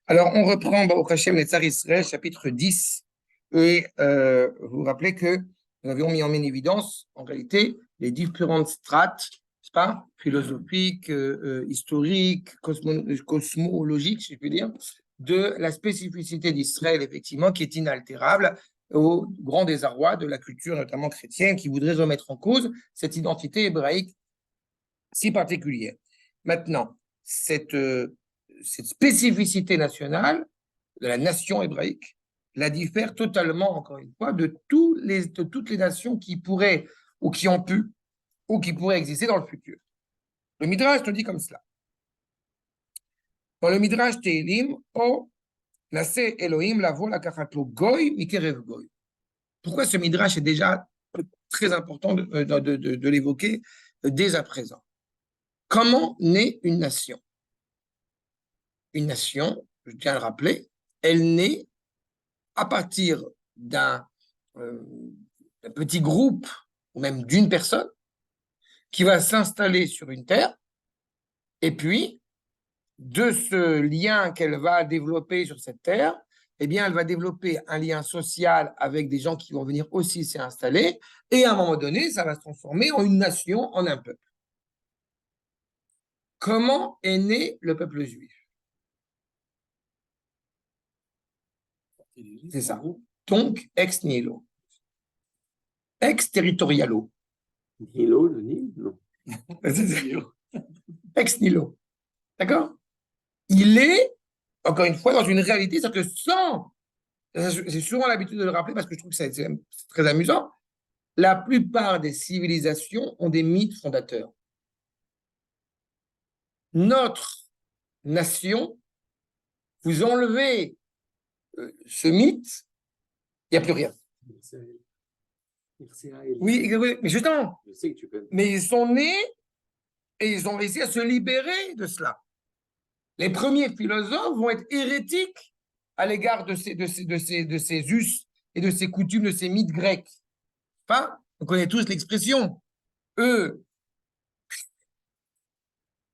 Alors, on reprend Baruch Hashem Netzar Israël, chapitre 10. Et vous vous rappelez que nous avions mis en évidence, en réalité, les différentes strates, n'est-ce pas, philosophiques, historiques, cosmologiques, si je puis dire, de la spécificité d'Israël, effectivement, qui est inaltérable au grand désarroi de la culture, notamment chrétienne, qui voudrait remettre en cause cette identité hébraïque si particulière. Maintenant, cette spécificité nationale de la nation hébraïque la diffère totalement, encore une fois, de toutes les nations qui pourraient ou qui ont pu ou qui pourraient exister dans le futur. Le Midrash nous dit comme cela. Dans le Midrash Tehilim, O nase Elohim lavo lakachato goy mikerev goy. Pourquoi ce Midrash est déjà très important de l'évoquer dès à présent? Comment naît une nation? Une nation, je tiens à le rappeler, elle naît à partir d'un petit groupe, ou même d'une personne, qui va s'installer sur une terre, et puis, de ce lien qu'elle va développer sur cette terre, eh bien, elle va développer un lien social avec des gens qui vont venir aussi s'y installer, et à un moment donné, ça va se transformer en une nation, en un peuple. Comment est né le peuple juif? C'est ça. Donc, ex nihilo. Ex-territorialo. Nihilo, le Nil? Non. Ex nihilo. D'accord? Il est, encore une fois, dans une réalité, c'est-à-dire que sans, j'ai souvent l'habitude de le rappeler parce que je trouve que c'est très amusant, la plupart des civilisations ont des mythes fondateurs. Notre nation, vous enlevez ce mythe, il n'y a plus rien. Oui, mais justement, je sais que tu peux. Mais ils sont nés et ils ont réussi à se libérer de cela. Les premiers philosophes vont être hérétiques à l'égard de ces us et de ces coutumes, de ces mythes grecs. Enfin, on connaît tous l'expression. Eux,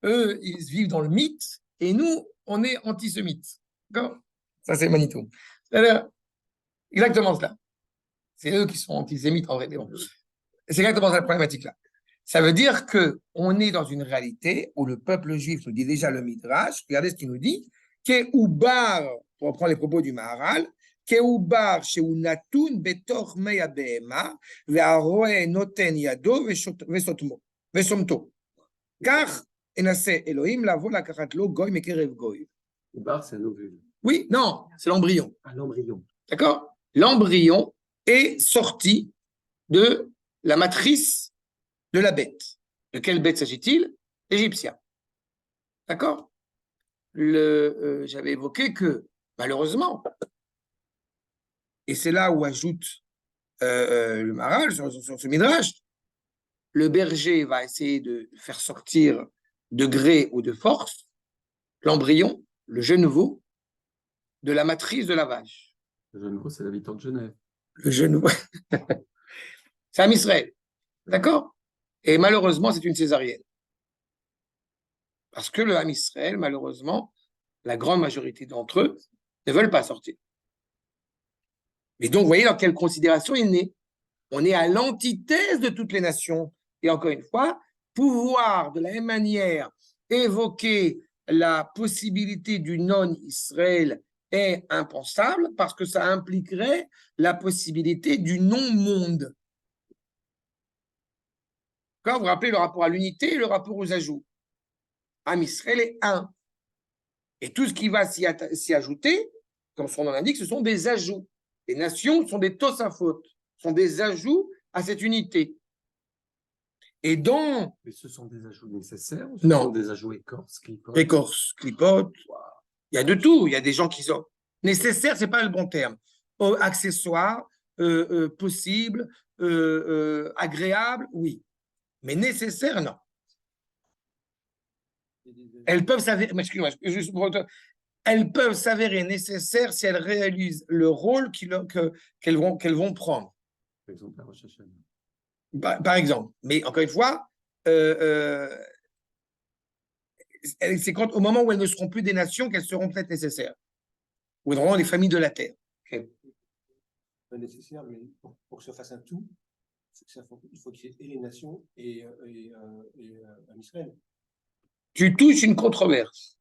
ils vivent dans le mythe et nous, on est antisémites. D'accord? Ça, c'est Manitou. C'est exactement cela. C'est eux qui sont antisémites en vrai. C'est exactement cette problématique-là. Ça veut dire qu'on est dans une réalité où le peuple juif, nous dit déjà le Midrash, regardez ce qu'il nous dit, Ke'ubar, pour reprendre les propos du Maharal, Ke'ubar she'unatun betor meya behema, ve'aroe noten yado ve'somto. Car enase Elohim lavo lakachat lo goy mekerev goy. Ubar, c'est un ovule. Oui, non, c'est l'embryon. Ah, l'embryon. D'accord? L'embryon est sorti de la matrice de la bête. De quelle bête s'agit-il? Égyptien. D'accord? J'avais évoqué que, malheureusement, et c'est là où ajoute le Maharal sur ce Midrash, le berger va essayer de faire sortir de gré ou de force l'embryon, le jeune veau, de la matrice de la vache. Le jeune veau, c'est l'habitant de Genève. Le jeune veau. C'est un Israël. D'accord? Et malheureusement, c'est une césarienne. Parce que le Ham Israël, malheureusement, la grande majorité d'entre eux ne veulent pas sortir. Mais donc, vous voyez dans quelle considération il est né. On est à l'antithèse de toutes les nations. Et encore une fois, pouvoir de la même manière évoquer la possibilité du non-Israël est impensable parce que ça impliquerait la possibilité du non-monde. Quand vous vous rappelez le rapport à l'unité et le rapport aux ajouts. Am Israël est un. Et tout ce qui va s'y ajouter, comme son nom l'indique, ce sont des ajouts. Les nations sont des tosafot, sont des ajouts à cette unité. Et dans... Mais ce sont des ajouts nécessaires ou ce sont des ajouts écorces, clipotes? Écorces, clipotes. Wow. Il y a de tout. Il y a des gens qui sont... Nécessaires, ce n'est pas le bon terme. Accessoires, possibles, agréables, oui. Mais nécessaires, non. Elles peuvent s'avérer, excuse-moi, elles peuvent s'avérer nécessaires si elles réalisent le rôle qu'elles vont prendre. Par exemple, la Rosh Hashanah. Par exemple. Mais encore une fois, c'est quand, au moment où elles ne seront plus des nations qu'elles seront peut-être nécessaires. Ou vraiment les familles de la terre. Okay. Pas nécessaire, mais pour que ça fasse un tout, il faut qu'il y ait et les nations et un Israël. Tu touches une controverse.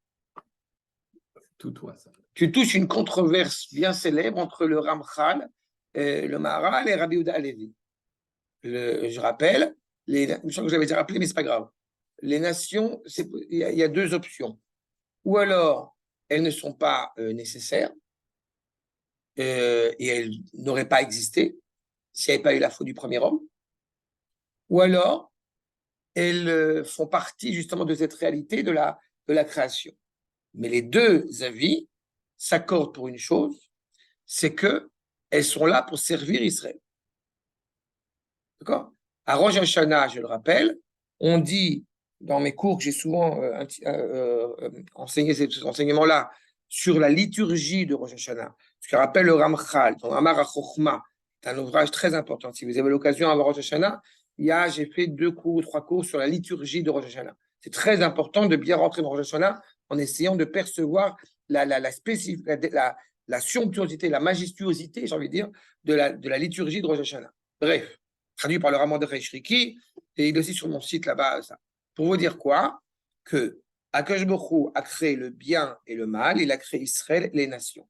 Tout toi, ça. Tu touches une controverse bien célèbre entre le Ramchal, le Maharal et Rabbi Yehuda Halevi. Je rappelle, je sens que j'avais déjà rappelé, mais c'est pas grave. Les nations, il y a deux options. Ou alors, elles ne sont pas nécessaires et elles n'auraient pas existé s'il n'y avait pas eu la faute du premier homme. Ou alors, elles font partie justement de cette réalité de la création. Mais les deux avis s'accordent pour une chose, c'est qu'elles sont là pour servir Israël. D'accord? À Rosh Hashanah, je le rappelle, on dit, dans mes cours que j'ai souvent enseigné cet enseignement-là, sur la liturgie de Rosh Hashanah, ce que rappelle le Ramchal, dans Amar HaChochma, c'est un ouvrage très important. Si vous avez l'occasion avant Rosh Hashanah, j'ai fait 2 cours ou 3 cours sur la liturgie de Rosh Hashanah. C'est très important de bien rentrer dans Rosh Hashanah en essayant de percevoir la somptuosité, la majestuosité, j'ai envie de dire, de la liturgie de Rosh Hashanah. Bref, traduit par le Raman de Reishriqui, et il est aussi sur mon site là-bas. Ça. Pour vous dire quoi? Que Akash Baruch Hu a créé le bien et le mal, il a créé Israël et les nations.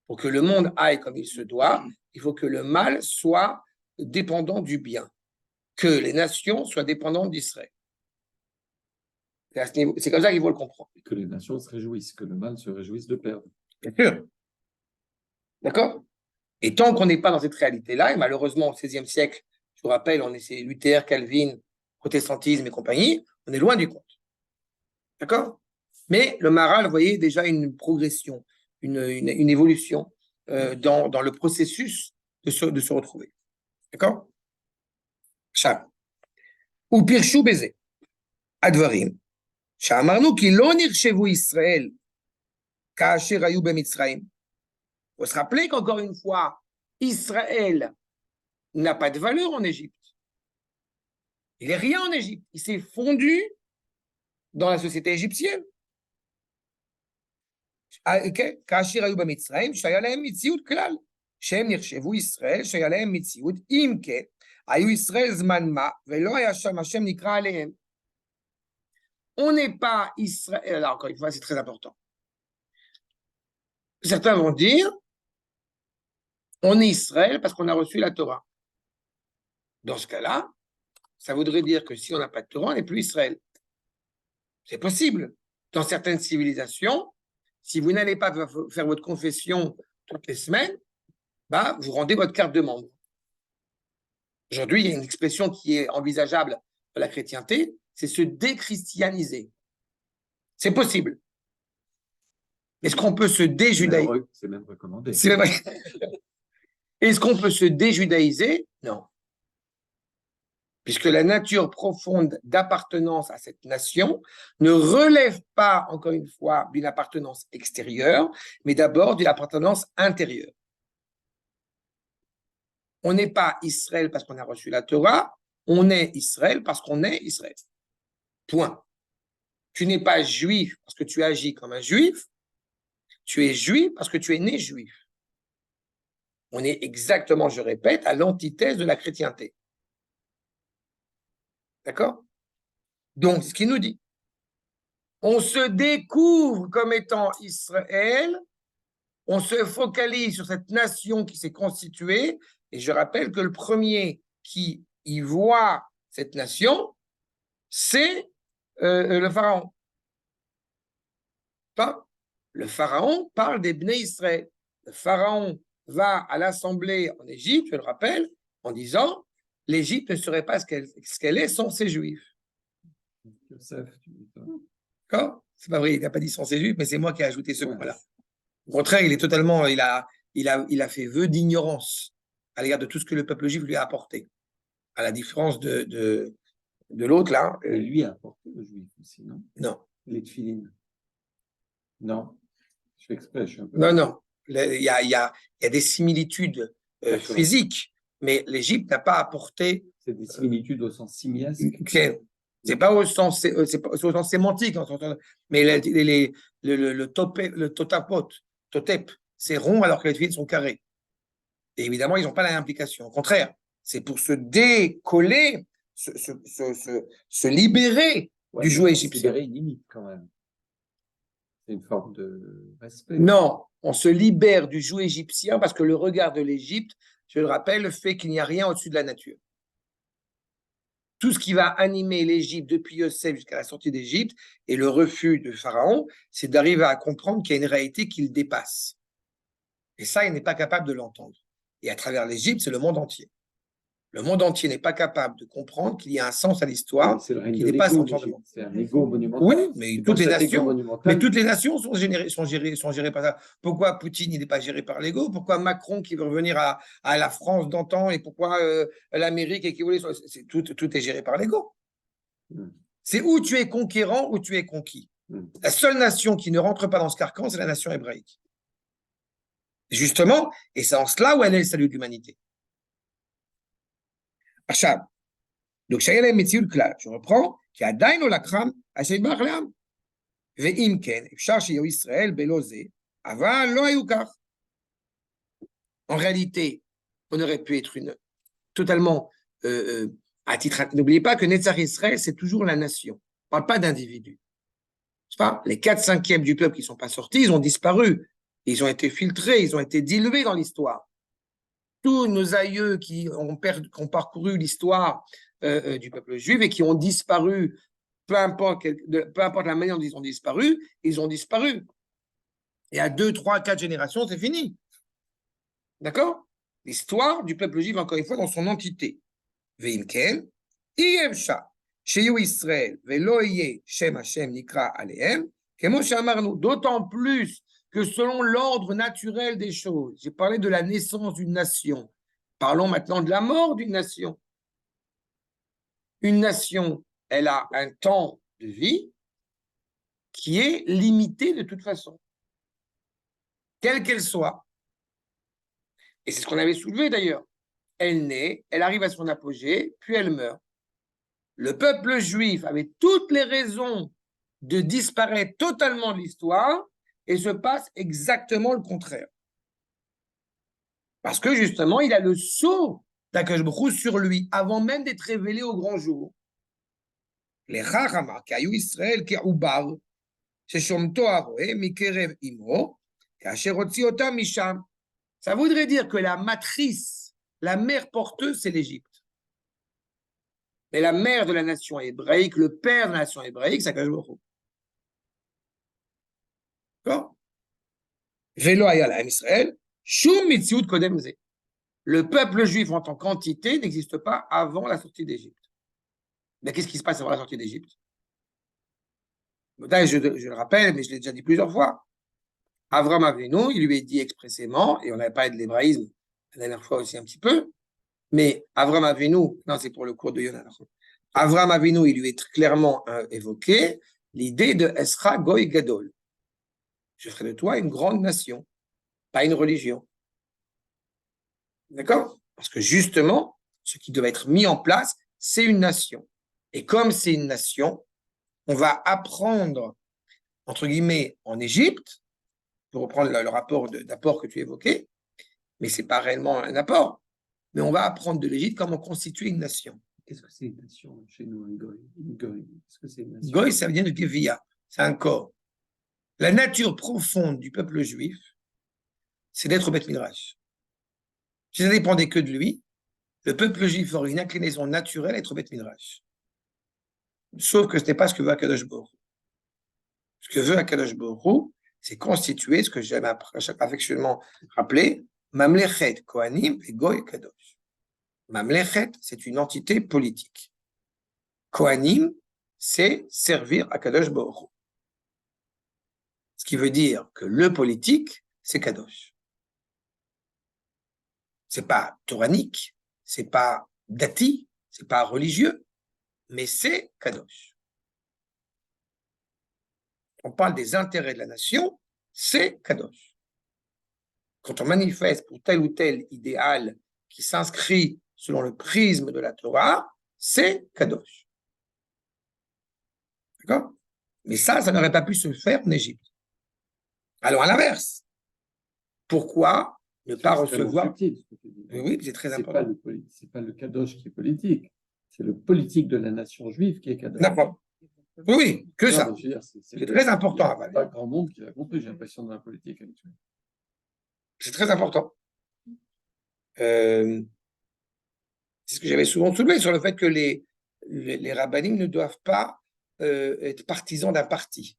Pour que le monde aille comme il se doit, il faut que le mal soit dépendant du bien, que les nations soient dépendantes d'Israël. C'est comme ça qu'il faut le comprendre. Et que les nations se réjouissent, que le mal se réjouisse de perdre. Bien sûr. D'accord? Et tant qu'on n'est pas dans cette réalité-là, et malheureusement au XVIe siècle, je vous rappelle, on est Luther, Calvin, protestantisme et compagnie, on est loin du compte. D'accord? Mais le Maharal, vous voyez, déjà une progression, une évolution dans le processus de se retrouver. D'accord? Cham. Ou Pirshu Beze. Advarim. Shamarnu ki lo nirchevu Israël kaasher hayu bemitzrayim. Il faut se rappeler qu'encore une fois, Israël n'a pas de valeur en Égypte. Il n'est rien en Égypte. Il s'est fondu dans la société égyptienne. כאשר היו במצרים, שהיה להם מציאות כלל, שהם נחשבו ישראל, שהיה להם מציאות, אם כן, היו ישראל זמן מה, ולא היה שם השם נקרא עליהם. On n'est pas Israël. Alors, encore une fois, c'est très important. Certains vont dire, on est Israël parce qu'on a reçu la Torah. Dans ce cas-là, ça voudrait dire que si on n'a pas de Torah, on n'est plus Israël. C'est possible. Dans certaines civilisations, si vous n'allez pas faire votre confession toutes les semaines, bah, vous rendez votre carte de membre. Aujourd'hui, il y a une expression qui est envisageable de la chrétienté, c'est se déchristianiser. C'est possible. Est-ce qu'on peut se déjudaïser? C'est même recommandé. Est-ce qu'on peut se déjudaïser? Non. Puisque la nature profonde d'appartenance à cette nation ne relève pas, encore une fois, d'une appartenance extérieure, mais d'abord d'une appartenance intérieure. On n'est pas Israël parce qu'on a reçu la Torah, on est Israël parce qu'on est Israël. Point. Tu n'es pas juif parce que tu agis comme un juif, tu es juif parce que tu es né juif. On est exactement, je répète, à l'antithèse de la chrétienté. D'accord? Donc, ce qu'il nous dit, on se découvre comme étant Israël, on se focalise sur cette nation qui s'est constituée, et je rappelle que le premier qui y voit cette nation, c'est le pharaon. Le pharaon parle des Bnei Israël. Le pharaon va à l'assemblée en Égypte, je le rappelle, en disant l'Égypte ne serait pas ce qu'elle est sans ses Juifs. D'accord? C'est pas vrai, il n'a pas dit sans ses Juifs, mais c'est moi qui ai ajouté ce mot-là. Au contraire, il est totalement, il a fait vœu d'ignorance à l'égard de tout ce que le peuple juif lui a apporté. À la différence de l'autre, là. Lui a apporté le juif aussi, non? Non. Les tefilines. Non. Je fais exprès, je suis un peu. Non. Il y a des similitudes physiques, mais l'Égypte n'a pas apporté. C'est des similitudes au sens simiesque. C'est pas au sens, c'est au sens sémantique, mais le totep, c'est rond alors que les fils sont carrés. Et évidemment, ils n'ont pas la même implication. Au contraire, c'est pour se décoller, se libérer du jouet égyptien. Libérer une limite quand même. C'est une forme de respect. Non, on se libère du jouet égyptien parce que le regard de l'Égypte, je le rappelle, fait qu'il n'y a rien au-dessus de la nature. Tout ce qui va animer l'Égypte depuis Yosef jusqu'à la sortie d'Égypte et le refus de Pharaon, c'est d'arriver à comprendre qu'il y a une réalité qui le dépasse. Et ça, il n'est pas capable de l'entendre. Et à travers l'Égypte, c'est le monde entier. Le monde entier n'est pas capable de comprendre qu'il y a un sens à l'histoire qui dépasse l'entendement. C'est un égo monumental. Oui, mais toutes les nations sont gérées par ça. Pourquoi Poutine il n'est pas géré par l'ego? Pourquoi Macron qui veut revenir à la France d'antan et pourquoi l'Amérique et qui voulait tout est géré par l'ego? C'est où tu es conquérant ou tu es conquis. La seule nation qui ne rentre pas dans ce carcan, c'est la nation hébraïque. Justement, et c'est en cela où elle est le salut de l'humanité. עכשיו, donc שהיה להם מציאות כלל, שרפרו, כי עדיין לא לקחם, אשר יתברך לעם. ואם כן, אפשר שיהיו ישראל בלא זה, אבל לא היו כך. En réalité, on aurait pu être totalement à titre. N'oubliez pas que Netzach Israël, c'est toujours la nation. On ne parle pas d'individus. Pas les 4/5 du peuple qui ne sont pas sortis, ils ont disparu. Ils ont été filtrés, ils ont été dilués dans l'histoire. Tous nos aïeux qui ont parcouru l'histoire du peuple juif et qui ont disparu, peu importe la manière dont ils ont disparu. Et à 2, 3, 4 générations, c'est fini. D'accord? L'histoire du peuple juif, encore une fois, dans son entité. Veimken, Yemsha, Sheyu Israël, Velo Ye, Shem Hashem Nikra Alehem, Kemo Shamarnu, d'autant plus que selon l'ordre naturel des choses, j'ai parlé de la naissance d'une nation, parlons maintenant de la mort d'une nation. Une nation, elle a un temps de vie qui est limité de toute façon, quelle qu'elle soit. Et c'est ce qu'on avait soulevé d'ailleurs. Elle naît, elle arrive à son apogée, puis elle meurt. Le peuple juif avait toutes les raisons de disparaître totalement de l'histoire, et se passe exactement le contraire. Parce que justement, il a le sceau d'Akadosh Baruch Hu sur lui, avant même d'être révélé au grand jour. Les Chachamim, Kayu Israël, Ke'ubar, Sheshomto Aroé, Mikerev Imo, Kasher Hotzi Otam Misham. Ça voudrait dire que la matrice, la mère porteuse, c'est l'Égypte. Mais la mère de la nation hébraïque, le père de la nation hébraïque, c'est Akadosh Baruch Hu. D'accord? Velo Hayal Am Israël, Shum Mitziut Kodem Ze. Le peuple juif en tant qu'entité n'existe pas avant la sortie d'Égypte. Mais qu'est-ce qui se passe avant la sortie d'Égypte? Je le rappelle, mais je l'ai déjà dit plusieurs fois. Avram Avinu, il lui est dit expressément, et on n'avait pas de l'hébraïsme la dernière fois aussi un petit peu, mais Avram Avinu, non, c'est pour le cours de Yonah. Avram Avinu, il lui est clairement évoqué l'idée de Esra Goy Gadol. Je ferai de toi une grande nation, pas une religion. D'accord? Parce que justement, ce qui doit être mis en place, c'est une nation. Et comme c'est une nation, on va apprendre, entre guillemets, en Égypte, pour reprendre le rapport d'apport que tu évoquais, mais ce n'est pas réellement un apport, mais on va apprendre de l'Égypte comment constituer une nation. Qu'est-ce que c'est une nation chez nous, un goy? Qu'est-ce que c'est une nation? Goy, ça vient de Gevia, c'est un corps. La nature profonde du peuple juif, c'est d'être au Beth Midrash. Si ça dépendait que de lui, le peuple juif aurait une inclinaison naturelle à être au Beth Midrash. Sauf que ce n'est pas ce que veut Akadosh Baruch Hu. Ce que veut Akadosh Baruch Hu, c'est constituer ce que j'aime affectueusement rappeler, Mamlechet Kohanim et Goy Kadosh. Mamlechet, c'est une entité politique. Kohanim, c'est servir Akadosh Baruch Hu. Ce qui veut dire que le politique, c'est Kadosh. C'est pas toranique, c'est pas dati, c'est pas religieux, mais c'est Kadosh. On parle des intérêts de la nation, c'est Kadosh. Quand on manifeste pour tel ou tel idéal qui s'inscrit selon le prisme de la Torah, c'est Kadosh. D'accord? Mais ça n'aurait pas pu se faire en Égypte. Alors, à l'inverse, pourquoi ne pas recevoir. Subtil, ce que tu dis. Oui, c'est très C'est important. c'est pas le kadosh qui est politique, c'est le politique de la nation juive qui est kadosh. D'accord. Oui, que Non, ça. mais je veux dire, C'est très important, Il n'y a pas grand monde qui l'a compris, j'ai l'impression, dans la politique actuelle. C'est très important. C'est ce que j'avais souvent soulevé sur le fait que les rabbinim ne doivent pas être partisans d'un parti.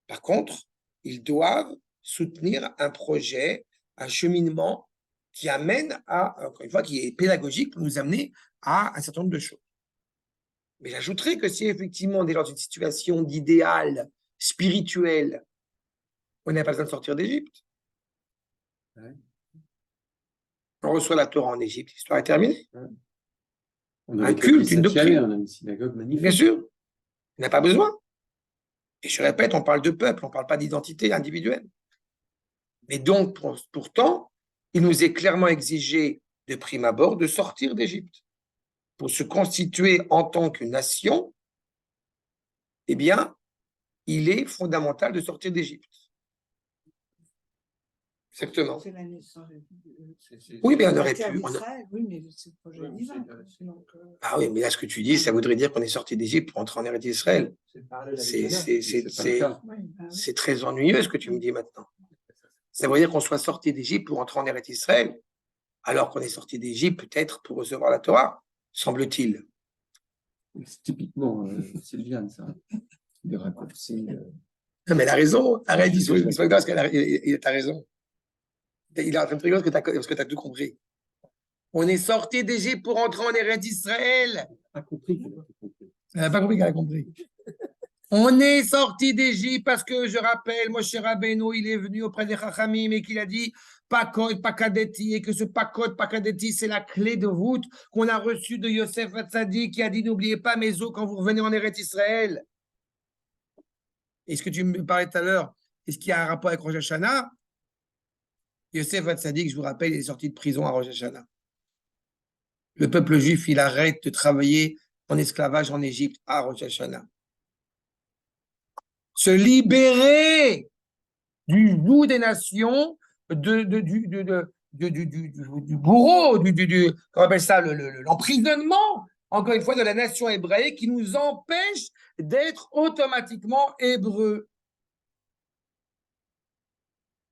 Par contre, ils doivent soutenir un projet, un cheminement qui amène à, encore une fois, qui est pédagogique pour nous amener à un certain nombre de choses. Mais j'ajouterais que si effectivement on est dans une situation d'idéal spirituel, on n'a pas besoin de sortir d'Égypte. Ouais. On reçoit la Torah en Égypte, l'histoire est terminée. Ouais. On Un culte, une doctrine. On a une synagogue magnifique. Bien sûr, on n'a pas besoin. Et je répète, on parle de peuple, on ne parle pas d'identité individuelle. Mais donc, pourtant, il nous est clairement exigé de prime abord de sortir d'Égypte. Pour se constituer en tant que nation, eh bien, il est fondamental de sortir d'Égypte. Exactement. C'est la naissance. Oui, mais on aurait La terre pu. d'Israël, oui, mais c'est le projet divin. Ah oui, mais là, ce que tu dis, ça voudrait dire qu'on est sorti d'Égypte pour entrer en Eretz d'Israël. C'est très ennuyeux ce que tu me dis maintenant. Ça veut dire qu'on soit sorti d'Égypte pour entrer en Eretz d'Israël, alors qu'on est sorti d'Égypte peut-être pour recevoir la Torah, semble-t-il. C'est typiquement Sylviane, ça. De raccourci. Non, mais elle a raison. Arrête, il a raison. Il a en train de rigoler parce que tu as tout compris. On est sorti d'Égypte pour entrer en Eretz d'Israël. Elle n'a pas compris qu'elle a tout compris. Elle n'a pas compris qu'elle a compris. On est sorti d'Égypte parce que, je rappelle, Moshe Rabbeinu, il est venu auprès des Chachamim et qu'il a dit Pakot, Pakadeti, et que ce Pakot, Pakadeti, c'est la clé de voûte qu'on a reçue de Yosef Hatzadi qui a dit n'oubliez pas mes os quand vous revenez en Eretz Israël. Et ce que tu me parlais tout à l'heure, est-ce qu'il y a un rapport avec Rosh Hashanah? Yosef Hatzadi, je vous rappelle, il est sorti de prison à Rosh Hashanah. Le peuple juif, il arrête de travailler en esclavage en Égypte à Rosh Hashanah. Se libérer du joug des nations, du bourreau, qu'on appelle ça, l'emprisonnement, encore une fois, de la nation hébraïque qui nous empêche d'être automatiquement hébreux.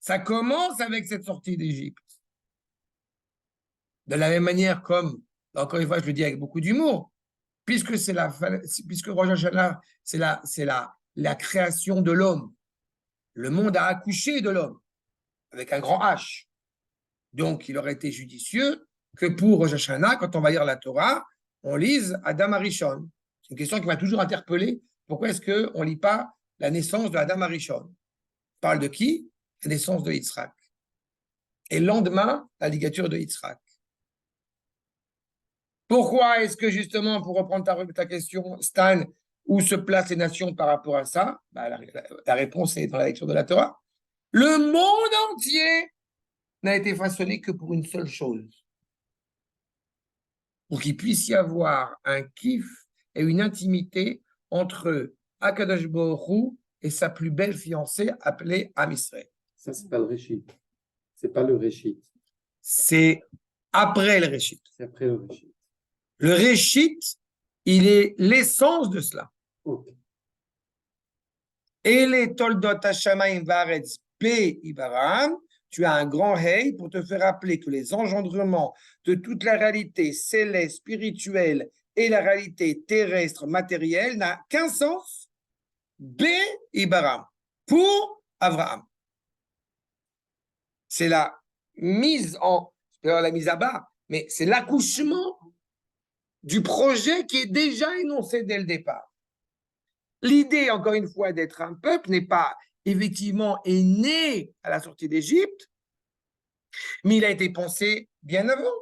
Ça commence avec cette sortie d'Égypte. De la même manière comme, encore une fois, je le dis avec beaucoup d'humour, puisque Rosh Hashanah, c'est la création de l'homme. Le monde a accouché de l'homme, avec un grand H. Donc, il aurait été judicieux que pour Rosh Hashanah, quand on va lire la Torah, on lise Adam Arishon. C'est une question qui m'a toujours interpellé. Pourquoi est-ce qu'on ne lit pas la naissance de Adam Arishon? On parle de qui? La naissance de Yitzhak. Et le lendemain, la ligature de Yitzhak. Pourquoi est-ce que justement, pour reprendre ta question, Stan, où se placent les nations par rapport à ça? La réponse est dans la lecture de la Torah. Le monde entier n'a été façonné que pour une seule chose. Pour qu'il puisse y avoir un kiff et une intimité entre Akadosh Baruch Hu et sa plus belle fiancée appelée Am Israël. Ça, c'est pas le Réchit. C'est pas le Réchit. C'est après le Réchit. C'est après le Réchit. Le Réchit, il est l'essence de cela. Okay. Et les Toldot Hashamayim Varetz P. Ibaram, tu as un grand hey pour te faire rappeler que les engendrements de toute la réalité céleste, spirituelle et la réalité terrestre, matérielle, n'a qu'un sens. B. Ibaram, pour Abraham. C'est la mise à bas, mais c'est l'accouchement du projet qui est déjà énoncé dès le départ. L'idée, encore une fois, d'être un peuple n'est pas effectivement né à la sortie d'Égypte, mais il a été pensé bien avant,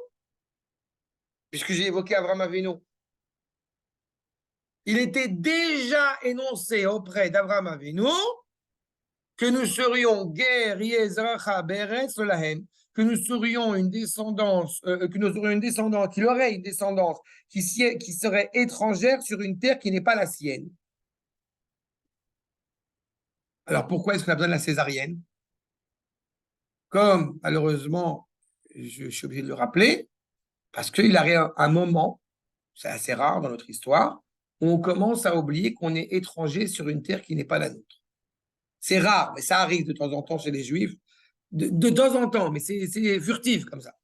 puisque j'ai évoqué Abraham Avinu. Il était déjà énoncé auprès d'Abraham Avinu que nous serions guerriers, que nous serions une descendance, qu'il aurait une descendance qui serait étrangère sur une terre qui n'est pas la sienne. Alors pourquoi est-ce qu'on a besoin de la césarienne? Comme malheureusement, je suis obligé de le rappeler, parce qu'il arrive un moment, c'est assez rare dans notre histoire, où on commence à oublier qu'on est étranger sur une terre qui n'est pas la nôtre. C'est rare, mais ça arrive de temps en temps chez les Juifs, de temps en temps, mais c'est furtif comme ça.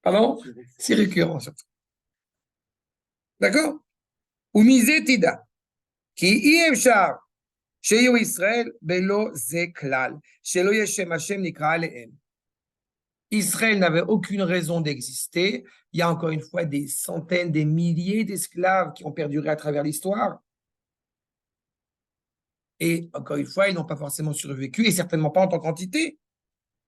Pardon? C'est récurrent surtout. D'accord? Ou misé tida, qui y אפשר שיהיו ישראל בלא זה כלל, שלא יהיה שם השם נקרא עליהם. Israël n'avait aucune raison d'exister. Il y a encore une fois des centaines, des milliers d'esclaves qui ont perduré à travers l'histoire. Et encore une fois, ils n'ont pas forcément survécu, et certainement pas en tant qu'entité.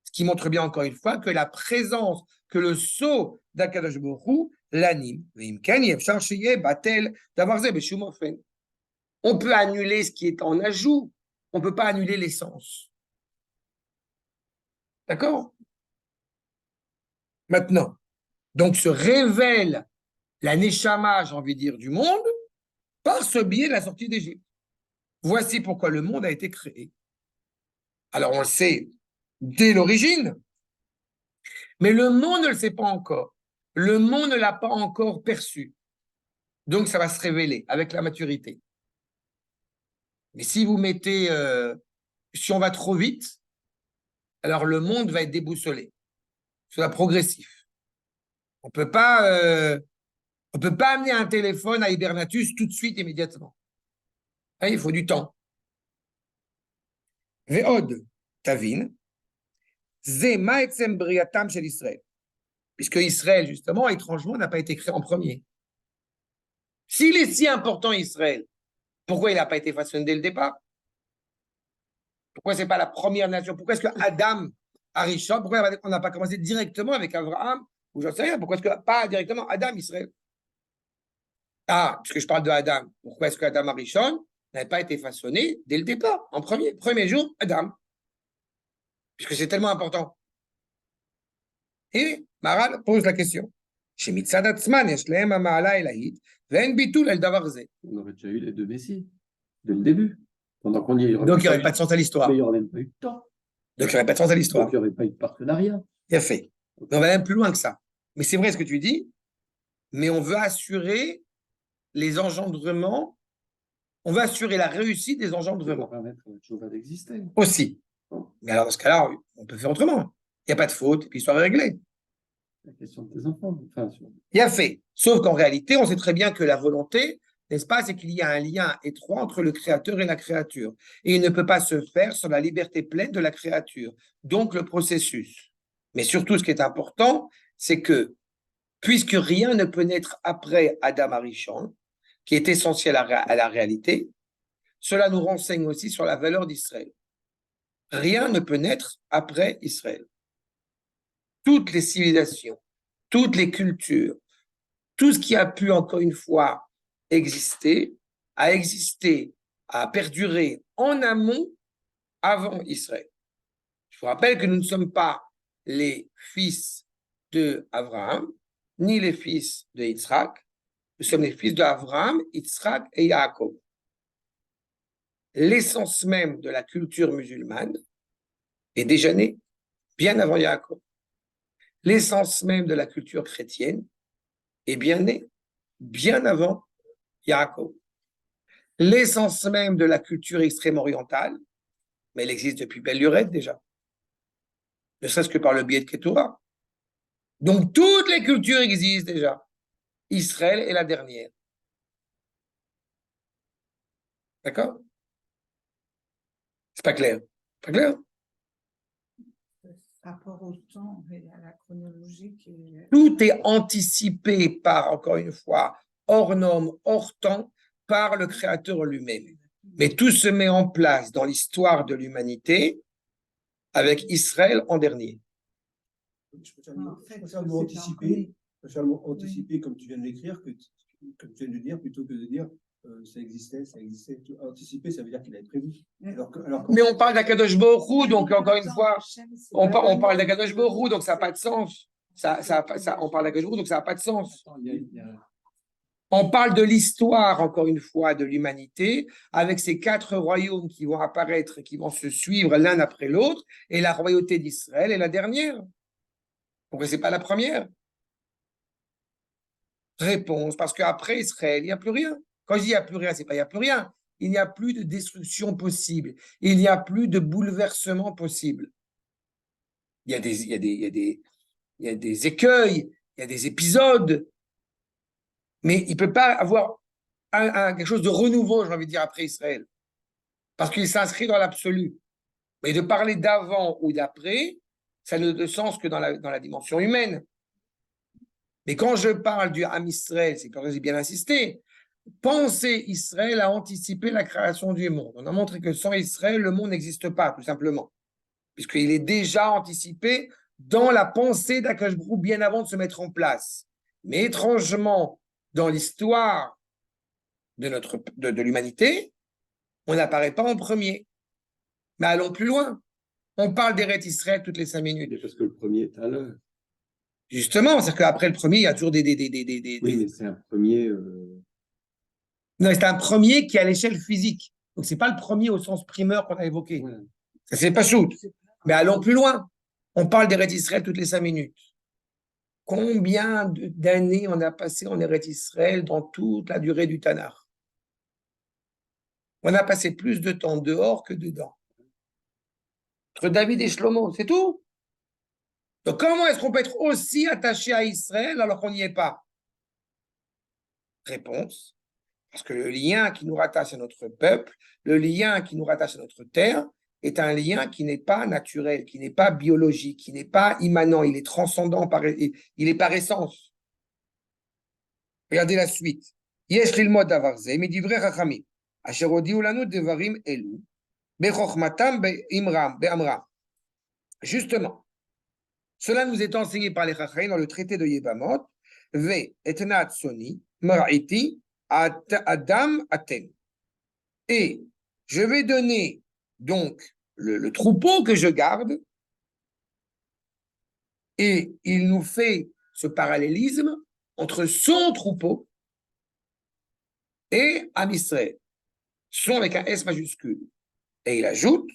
Ce qui montre bien encore une fois que la présence, que le sceau d'Akadosh Baruch Hu l'anime. On peut annuler ce qui est en ajout, on ne peut pas annuler l'essence. D'accord? Maintenant, donc se révèle la Neshama, j'ai envie de dire, du monde, par ce biais de la sortie d'Égypte. Voici pourquoi le monde a été créé. Alors on le sait dès l'origine, mais le monde ne le sait pas encore. Le monde ne l'a pas encore perçu. Donc ça va se révéler avec la maturité. Mais si vous mettez, si on va trop vite, alors le monde va être déboussolé. Cela progressif. On peut pas amener un téléphone à Hibernatus tout de suite, immédiatement. Il faut du temps. Ve'od, Tavin, ze ma'etzem briatam shel Israël. Puisque Israël, justement, étrangement, n'a pas été créé en premier. S'il est si important, Israël, pourquoi il n'a pas été façonné dès le départ? Pourquoi ce n'est pas la première nation? Pourquoi est-ce que Adam, Arishon, pourquoi on n'a pas commencé directement avec Abraham? Ou j'en sais rien, pourquoi est-ce que pas directement Adam, Israël? Ah, puisque je parle de Adam, pourquoi est-ce que Adam, Arishon n'avait pas été façonné dès le départ, en premier jour, Adam? Puisque c'est tellement important. Et Maral pose la question. On aurait déjà eu les deux Messies, dès le début. Pendant qu'on y est, donc il n'y aurait pas de sens à l'histoire. Mais il n'y aurait même pas eu de temps. Donc il n'y aurait pas de sens à l'histoire. Donc il n'y aurait pas eu de partenariat. Bien fait. Mais on va même plus loin que ça. Mais c'est vrai ce que tu dis, mais on veut assurer les engendrements, on veut assurer la réussite des engendrements. Pour permettre à Tchouva d'exister. Aussi. Mais alors dans ce cas-là, on peut faire autrement. Il n'y a pas de faute, et puis l'histoire est réglée. La question de tes enfants. Enfin, Bien fait. Sauf qu'en réalité, on sait très bien que la volonté, n'est-ce pas, c'est qu'il y a un lien étroit entre le créateur et la créature. Et il ne peut pas se faire sans la liberté pleine de la créature. Donc le processus. Mais surtout, ce qui est important, c'est que, puisque rien ne peut naître après Adam Arishon, qui est essentiel à la réalité, cela nous renseigne aussi sur la valeur d'Israël. Rien ne peut naître après Israël. Toutes les civilisations, toutes les cultures, tout ce qui a pu, encore une fois, exister, a perduré en amont avant Israël. Je vous rappelle que nous ne sommes pas les fils d'Abraham, ni les fils de Yitzhak, nous sommes les fils d'Abraham, Yitzhak et Yaakov. L'essence même de la culture musulmane est déjà née bien avant Yaakov. L'essence même de la culture chrétienne est bien née bien avant Yaakov. L'essence même de la culture extrême-orientale, mais elle existe depuis belle lurette déjà, ne serait-ce que par le biais de Ketura. Donc toutes les cultures existent déjà. Israël est la dernière. D'accord? C'est pas clair. Pas clair? Rapport au temps et à la chronologie. Tout est anticipé par, encore une fois, hors norme, hors temps, par le Créateur lui-même. Mais tout se met en place dans l'histoire de l'humanité avec Israël en dernier. Je peux anticiper, comme tu viens de l'écrire, comme tu viens de le dire, plutôt que de dire ça existait. Anticiper, ça veut dire qu'il avait prévu. Mais on parle d'Akadosh Baruch Hu, donc encore une fois, on parle d'Akadosh Baruch Hu, donc ça n'a pas de sens. On parle d'Akadosh Baruch Hu, donc ça n'a pas de sens. On parle de l'histoire, encore une fois, de l'humanité, avec ces 4 royaumes qui vont apparaître, qui vont se suivre l'un après l'autre, et la royauté d'Israël est la dernière. Pourquoi ce n'est pas la première? Réponse, parce qu'après Israël, il n'y a plus rien. Quand je dis il n'y a plus rien, c'est pas il n'y a plus rien. Il n'y a plus de destruction possible. Il n'y a plus de bouleversement possible. Il y a des écueils, il y a des épisodes, mais il ne peut pas avoir quelque chose de renouveau, j'ai envie de dire, après Israël, parce qu'il s'inscrit dans l'absolu. Mais de parler d'avant ou d'après, ça n'a de sens que dans la dimension humaine. Mais quand je parle du Ham Israël, c'est quand j'ai bien insisté, penser Israël a anticipé la création du monde. On a montré que sans Israël, le monde n'existe pas, tout simplement, puisqu'il est déjà anticipé dans la pensée d'Akash Brou bien avant de se mettre en place. Mais étrangement, dans l'histoire de l'humanité, on n'apparaît pas en premier. Mais allons plus loin. On parle d'Eretz Israël toutes les 5 minutes. Parce que le premier est à l'heure. Justement, c'est qu'après le premier, il y a toujours Oui, mais c'est un premier. Non, c'est un premier qui est à l'échelle physique. Donc, ce n'est pas le premier au sens primeur qu'on a évoqué. Voilà. Ça, c'est pas shoot. Mais allons plus loin. On parle d'Eretz Israël toutes les 5 minutes. Combien d'années on a passé en Eretz Israël dans toute la durée du Tanakh? On a passé plus de temps dehors que dedans. Entre David et Shlomo, c'est tout. Donc, comment est-ce qu'on peut être aussi attaché à Israël alors qu'on n'y est pas? Réponse. Parce que le lien qui nous rattache à notre peuple, le lien qui nous rattache à notre terre, est un lien qui n'est pas naturel, qui n'est pas biologique, qui n'est pas immanent, il est transcendant, il est par essence. Regardez la suite. Yesh lilmod davar ze midivrei chachamim, asher hodiu lanu devarim elu, bechokmatam be'amram. Justement, cela nous est enseigné par les chachamim dans le traité de Yevamot, ve etnat soni, mara'iti, Adam Atem. Et je vais donner donc le troupeau que je garde, et il nous fait ce parallélisme entre son troupeau et Am Israël, son avec un S majuscule. Et il ajoute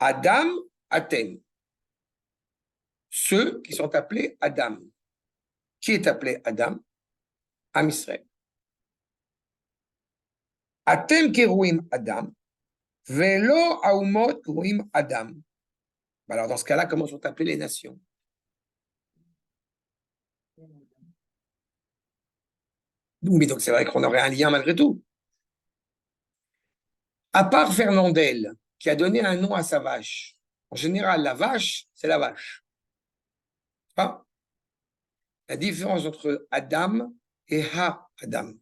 Adam Atem, ceux qui sont appelés Adam. Qui est appelé Adam? Am Israël. Atem kerouim Adam, velo aumot kerouim Adam. Alors dans ce cas-là, comment sont appelées les nations? Mais donc c'est vrai qu'on aurait un lien malgré tout. À part Fernandel, qui a donné un nom à sa vache. En général, la vache, c'est la vache. Pas? La différence entre Adam et Ha-Adam.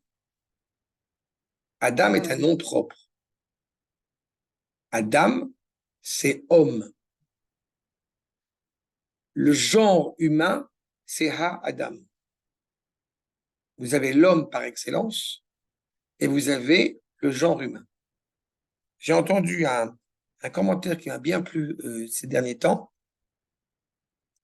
Adam est un nom propre. Adam, c'est homme. Le genre humain, c'est Ha-Adam. Vous avez l'homme par excellence et vous avez le genre humain. J'ai entendu un commentaire qui m'a bien plu ces derniers temps,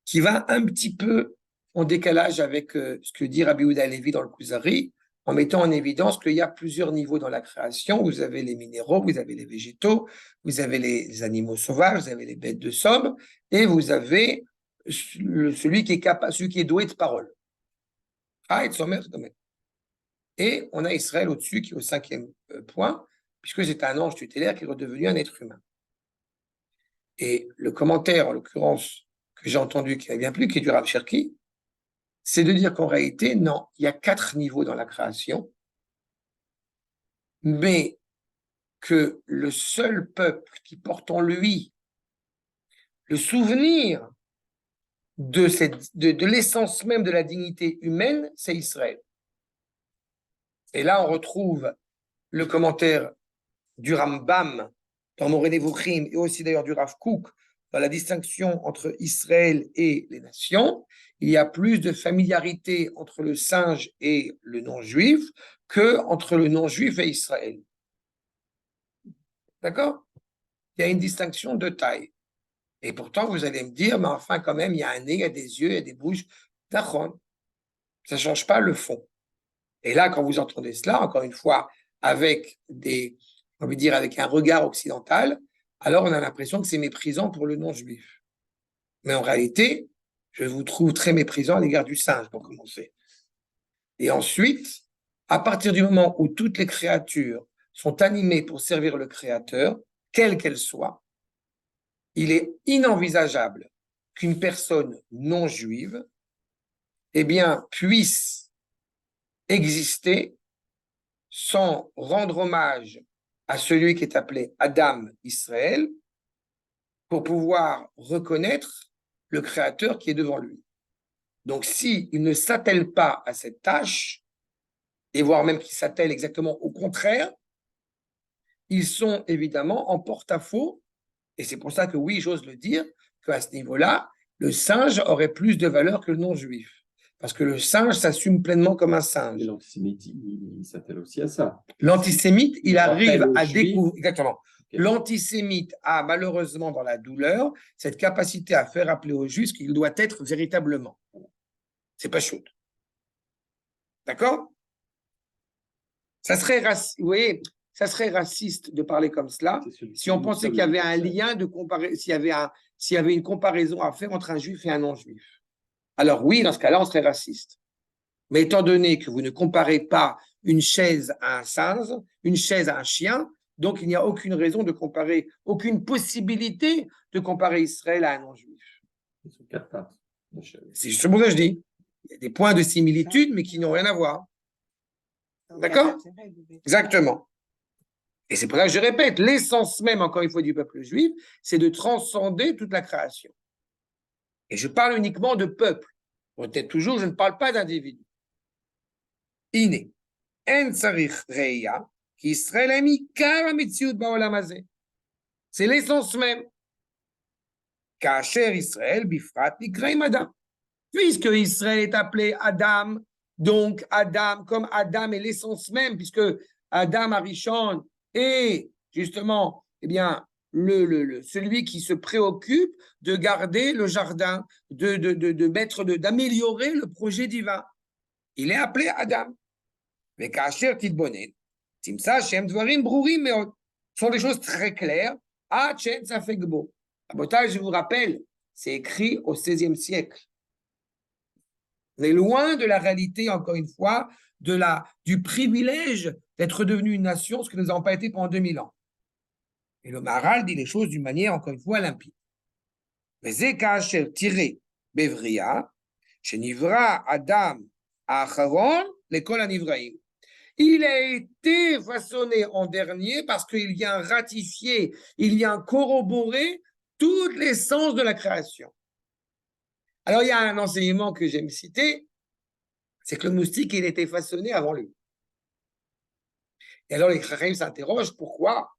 qui va un petit peu en décalage avec ce que dit Rabbi Yehuda Halevi dans le Kuzari, en mettant en évidence qu'il y a plusieurs niveaux dans la création. Vous avez les minéraux, vous avez les végétaux, vous avez les animaux sauvages, vous avez les bêtes de somme, et vous avez celui qui est doué de parole. Et on a Israël au-dessus, qui est au 5e point, puisque c'est un ange tutélaire qui est redevenu un être humain. Et le commentaire, en l'occurrence, que j'ai entendu, qui m'a bien plu, qui est du Rav Cherki, c'est de dire qu'en réalité, non, il y a 4 niveaux dans la création, mais que le seul peuple qui porte en lui le souvenir de l'essence même de la dignité humaine, c'est Israël. Et là, on retrouve le commentaire du Rambam dans Moreh Nevuchim et aussi d'ailleurs du Rav Kook dans la distinction entre Israël et les nations. Il y a plus de familiarité entre le singe et le non-juif que entre le non-juif et Israël. D'accord? Il y a une distinction de taille. Et pourtant, vous allez me dire, mais enfin, quand même, il y a un nez, il y a des yeux, il y a des bouches. D'accord. Ça ne change pas le fond. Et là, quand vous entendez cela, encore une fois, avec avec un regard occidental, alors on a l'impression que c'est méprisant pour le non-juif. Mais en réalité, je vous trouve très méprisant à l'égard du singe, pour commencer. Et ensuite, à partir du moment où toutes les créatures sont animées pour servir le Créateur, quelle qu'elle soit, il est inenvisageable qu'une personne non juive, eh bien, puisse exister sans rendre hommage à celui qui est appelé Adam Israël pour pouvoir reconnaître le Créateur qui est devant lui. Donc, s'il ne s'attelle pas à cette tâche, et voire même qu'il s'attelle exactement au contraire, ils sont évidemment en porte-à-faux, et c'est pour ça que oui, j'ose le dire, qu'à ce niveau-là, le singe aurait plus de valeur que le non-juif. Parce que le singe s'assume pleinement comme un singe. Et l'antisémite, il s'attelle aussi à ça. L'antisémite, il arrive à découvrir. Exactement. Okay. L'antisémite a malheureusement dans la douleur cette capacité à faire appeler au juif ce qu'il doit être véritablement. C'est pas chaud. D'accord? Ça serait vous voyez, ça serait raciste de parler comme cela si on pensait qu'il y avait un lien de s'il y avait une comparaison à faire entre un juif et un non-juif. Alors oui, dans ce cas-là, on serait raciste. Mais étant donné que vous ne comparez pas une chaise à un singe, une chaise à un chien, donc il n'y a aucune raison de comparer, aucune possibilité de comparer Israël à un non-juif. Ils sont quatre pattes. C'est justement ce que je dis. Il y a des points de similitude, mais qui n'ont rien à voir. D'accord? Exactement. Et c'est pour ça que je répète, l'essence même, encore une fois, du peuple juif, c'est de transcender toute la création. Et je parle uniquement de peuple. Peut-être toujours, je ne parle pas d'individu. Iné. En sarich reya, qui Israël a mis kar mitziut baolam hazeh. C'est l'essence même. Kacher Israël bifrat nikraim Adam. Puisque Israël est appelé Adam, donc Adam, comme Adam est l'essence même, puisque Adam Arishon est justement, eh bien, celui qui se préoccupe de garder le jardin, d'améliorer le projet divin. Il est appelé Adam. Mais Kacher Tidbonen, Timsa Shem Dvarim Brurim Meod. Ce sont des choses très claires. Ah, Chen Safekbo. Je vous rappelle, c'est écrit au XVIe siècle. On est loin de la réalité, encore une fois, du privilège d'être devenu une nation, ce que nous n'avons pas été pendant 2000 ans. Et le Maharal dit les choses d'une manière, encore une fois, limpide. Mais Zekacher tiré Bevria, Shenivra Adam Acharon, l'école Anivraïm. Il a été façonné en dernier parce qu'il vient ratifier, il vient corroborer toute l'essence de la création. Alors, il y a un enseignement que j'aime citer, c'est que le moustique, il était façonné avant lui. Et alors, les Chachamim s'interrogent, pourquoi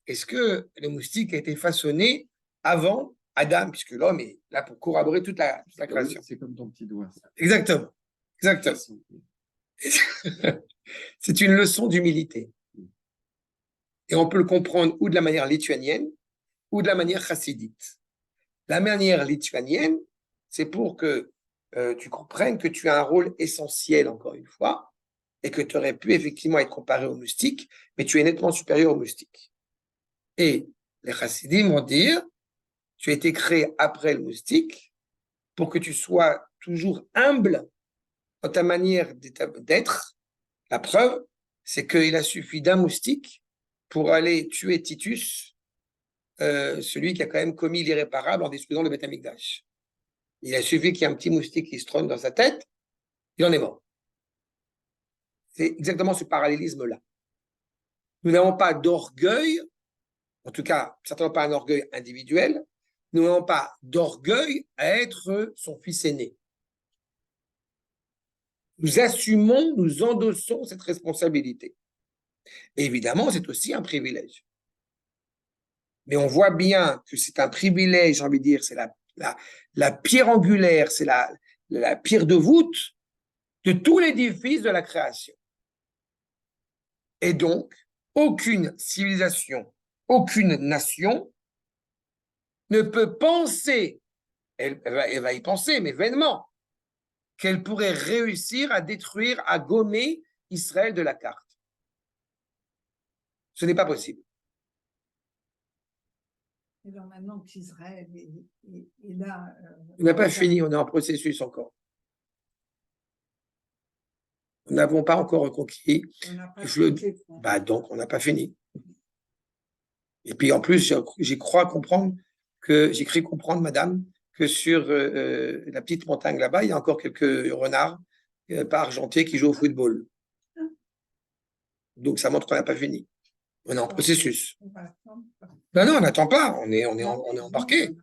est-ce que le moustique a été façonné avant Adam, puisque l'homme est là pour corroborer toute la création. C'est comme ton petit doigt. Ça. Exactement. Exactement. C'est une leçon d'humilité. Et on peut le comprendre ou de la manière lituanienne ou de la manière chassidite. La manière lituanienne, c'est pour que tu comprennes que tu as un rôle essentiel, encore une fois, et que tu aurais pu effectivement être comparé au moustique, mais tu es nettement supérieur au moustique. Et les chassidim vont dire, tu as été créé après le moustique pour que tu sois toujours humble dans ta manière d'être. La preuve, c'est qu'il a suffi d'un moustique pour aller tuer Titus, celui qui a quand même commis l'irréparable en détruisant le Beth Amikdash. Il a suffi qu'il y ait un petit moustique qui se trône dans sa tête, il en est mort. C'est exactement ce parallélisme-là. Nous n'avons pas d'orgueil, en tout cas, certainement pas un orgueil individuel, nous n'avons pas d'orgueil à être son fils aîné. Nous assumons, nous endossons cette responsabilité. Et évidemment, c'est aussi un privilège. Mais on voit bien que c'est un privilège, j'ai envie de dire, c'est la pierre angulaire, c'est la pierre de voûte de tout l'édifice de la création. Et donc, aucune civilisation, aucune nation ne peut penser, elle va y penser, mais vainement, qu'elle pourrait réussir à détruire, à gommer Israël de la carte. Ce n'est pas possible. Et alors maintenant qu'Israël est là. On n'a pas fini, on est en processus encore. Nous n'avons pas encore reconquis. On n'a pas Je le- toutes les fois. Bah donc, on n'a pas fini. Et puis en plus, j'ai cru comprendre, madame, que sur la petite montagne là-bas, il y a encore quelques renards pas argentés qui jouent au football. Donc ça montre qu'on n'a pas fini. On est en processus. On va attendre. Non, on n'attend pas. On est embarqué.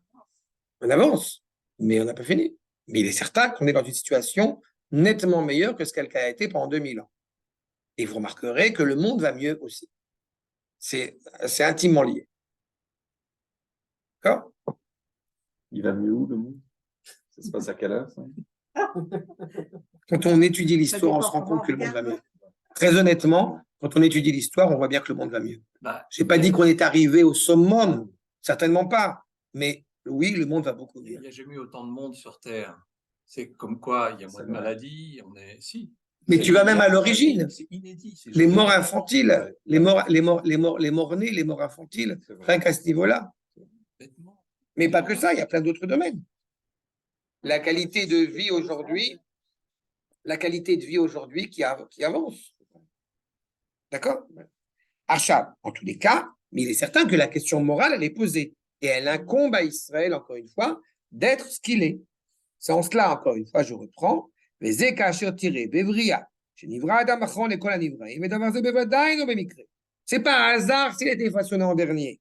On avance. Mais on n'a pas fini. Mais il est certain qu'on est dans une situation nettement meilleure que ce qu'elle a été pendant 2000 ans. Et vous remarquerez que le monde va mieux aussi. C'est intimement lié. D'accord? Il va mieux où, le monde? Ça se passe à quelle heure, ça? Quand on étudie l'histoire, on se dépend rend compte comment que le on monde va regarde. mieux. Très honnêtement, quand on étudie l'histoire, on voit bien que le monde va mieux. Bah, Je n'ai pas dit qu'on est arrivé au summum, certainement pas. Mais oui, le monde va beaucoup il mieux. n'y a jamais eu autant de monde sur Terre. C'est comme quoi il y a moins C'est de vrai. maladies. Si. Mais C'est tu vas même à inédit, l'origine. C'est inédit. C'est Les jamais morts vu. infantiles, les morts-nés, les morts infantiles, C'est vrai. rien qu'à ce niveau-là. Bêtement. Mais pas que ça, il y a plein d'autres domaines. La qualité de vie aujourd'hui, qui avance. D'accord? Achat, en tous les cas, mais il est certain que la question morale, elle est posée. Et elle incombe à Israël, encore une fois, d'être ce qu'il est. C'est en cela, encore une fois, je reprends. C'est pas un hasard s'il a été façonné en dernier.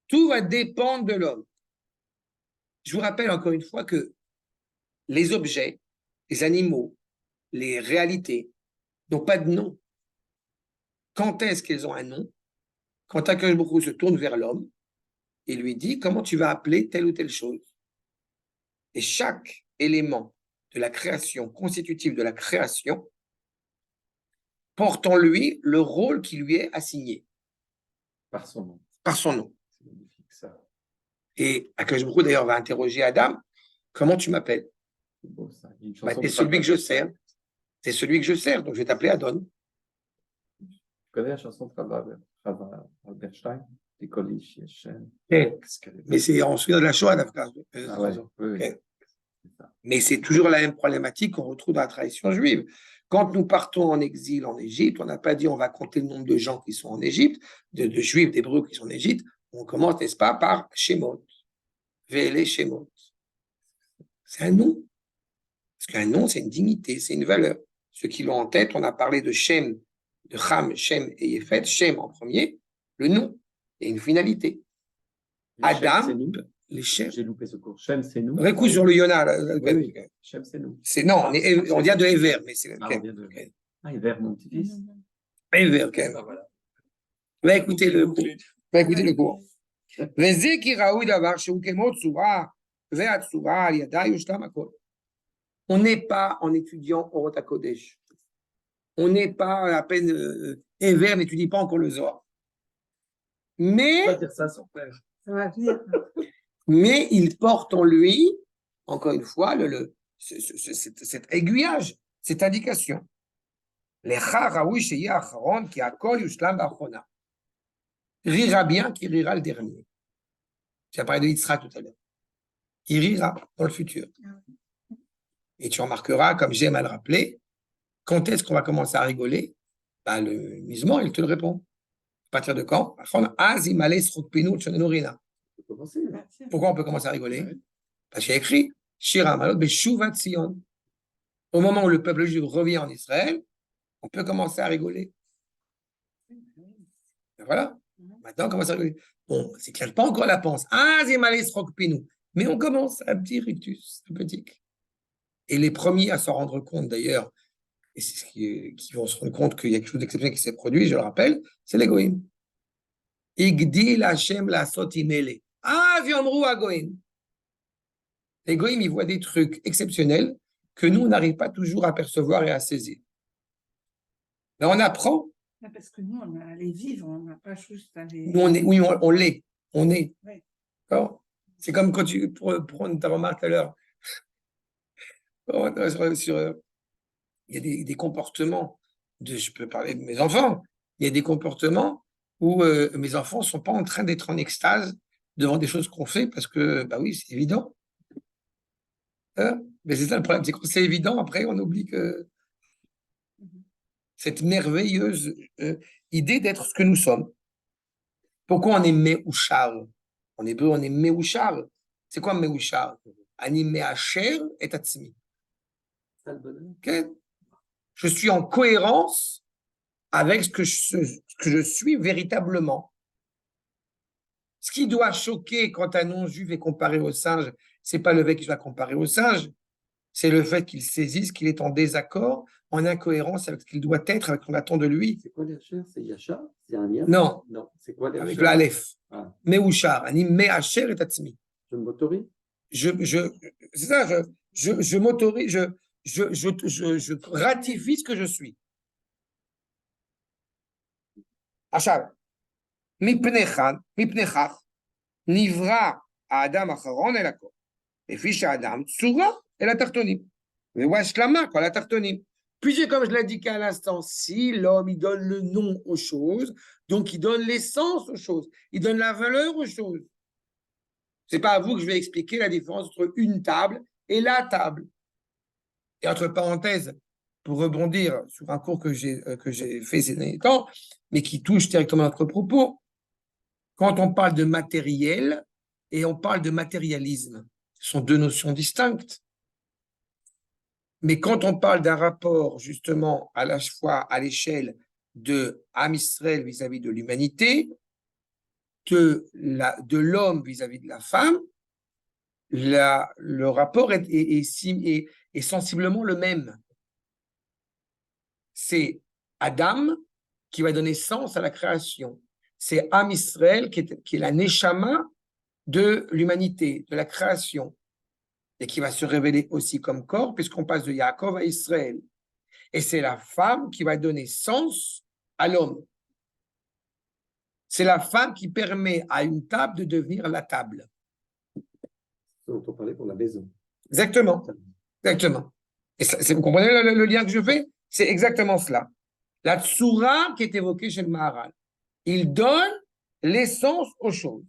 Tout va dépendre de l'homme. Je vous rappelle encore une fois que les objets, les animaux, les réalités n'ont pas de nom. Quand est-ce qu'elles ont un nom? Quand Akadosh Baruch Hu se tourne vers l'homme et lui dit comment tu vas appeler telle ou telle chose. Et chaque élément de la création, constitutif de la création, porte en lui le rôle qui lui est assigné Par son nom. par son nom. C'est magnifique, ça. Et Akadosh Baruch Hu, d'ailleurs, va interroger Adam, comment tu m'appelles? C'est beau, ça. Il y a une Bah, chanson t'es de celui que je Rabbin. sers. C'est celui que je sers, donc je vais t'appeler Adon. Tu connais la chanson de Rabbin Alberstein? Des colis, Mais c'est on se souvient de la Shoah, d'Afghan. Ah ouais, oui, oui. Ok. C'est ça. Mais c'est toujours la même problématique qu'on retrouve dans la tradition juive. Quand nous partons en exil en Égypte, on n'a pas dit on va compter le nombre de gens qui sont en Égypte, de juifs, d'hébreux qui sont en Égypte. On commence, n'est-ce pas, par Shemot. Vélé Shemot. C'est un nom. Parce qu'un nom, c'est une dignité, c'est une valeur. Ceux qui l'ont en tête, on a parlé de Shem, de Ham, Shem et Yefet. Shem en premier, le nom et une finalité. Les Shem, Adam, c'est nous. les Shem. J'ai loupé ce cours. Shem, c'est nous. Récouche sur le Yona. Oui, oui. Shem, c'est nous. Non, on vient de Ever, mais c'est Ah, on vient de... Ah, il vers mon petit-fils. Ever, Ah, voilà. va écouter le cours. Va écouter le cours. וזה כי ראוי דבר שהוא כמו צורה, והצורה על ידה יושלם הכל. On n'est pas en étudiant Orot HaKodesh. On n'est pas à peine Ever n'étudie pas encore le Zohar. Mais On va dire ça sans père. Ça va venir. mais il porte en lui, encore une fois, cet aiguillage, cette indication. Rira bien qui rira le dernier. J'ai parlé de Yitzhak tout à l'heure. Il rira dans le futur. Et tu remarqueras, comme j'aime à le rappeler, quand est-ce qu'on va commencer à rigoler? Ben, le musulman, il te le répond. À partir de quand? Pourquoi on peut commencer à rigoler? Parce qu'il y a écrit Shira Malot Beshuvat Sion. Au moment où le peuple juif revient en Israël, on peut commencer à rigoler. Et voilà. Maintenant, on commence à rigoler. Bon, c'est clair, pas encore la panse. Mais on commence un petit rictus, un petit. Et les premiers à s'en rendre compte, d'ailleurs, et c'est ce qui vont se rendre compte qu'il y a quelque chose d'exceptionnel qui s'est produit, je le rappelle, c'est les goïms. Igdil Hashem la sotimele. Yomru agoïm. Les goïms, ils voient des trucs exceptionnels que nous, on n'arrive pas toujours à percevoir et à saisir. Là, on apprend. Parce que nous, on a à les vivre, on n'a pas juste à les. Nous, on est, oui, on l'est. On est. Oui. D'accord? C'est comme quand pour prendre ta remarque tout à l'heure, il y a des comportements, je peux parler de mes enfants, il y a des comportements où mes enfants ne sont pas en train d'être en extase devant des choses qu'on fait parce que, bah oui, c'est évident. Hein, mais c'est ça le problème, c'est quand c'est évident, après, on oublie que cette merveilleuse idée d'être ce que nous sommes. Pourquoi on est Meouchar? En hébreu, on est Meouchar. C'est quoi Meouchar? Ani Meacher et Atzmi. Okay? Je suis en cohérence avec ce que je suis véritablement. Ce qui doit choquer quand un non-juif est comparé au singe, c'est pas le fait qu'il soit comparé au singe, c'est le fait qu'il saisisse qu'il est en désaccord, en incohérence avec ce qu'il doit être, avec ce qu'on attend de lui. C'est quoi les Hacher? C'est Yachar? C'est un lien? Non, Non, c'est quoi les avec Hacher? l'Aleph. Ah. Meouchar, ani Meacher et Atzmi. Je m'autorise? C'est ça, je m'autorise, je ratifie ce que je suis. Achab, mipnechach, nivra Adam acharon el hakol. לפי שהאדם צורה אל התחתונים. והוא השלמה כל התחתונים. Puisque, comme je l'ai dit qu'à l'instant, si l'homme, il donne le nom aux choses, donc il donne l'essence aux choses, il donne la valeur aux choses. C'est pas à vous que je vais expliquer la différence entre une table et la table. Et entre parenthèses, pour rebondir sur un cours que j'ai fait ces derniers temps, mais qui touche directement notre propos, quand on parle de matériel et on parle de matérialisme, ce sont deux notions distinctes. Mais quand on parle d'un rapport, justement, à la fois à l'échelle de Am Israël vis-à-vis de l'humanité, de l'homme vis-à-vis de la femme, le rapport est sensiblement le même. C'est Adam qui va donner sens à la création. C'est Am Israël qui est la Neshama de l'humanité, de la création, et qui va se révéler aussi comme corps, puisqu'on passe de Yaakov à Israël. Et c'est la femme qui va donner sens à l'homme. C'est la femme qui permet à une table de devenir la table. dont on parlait pour la maison. Exactement. Exactement. Et ça, vous comprenez le lien que je fais? C'est exactement cela. La tsura qui est évoquée chez le Maharal. Il donne l'essence aux choses.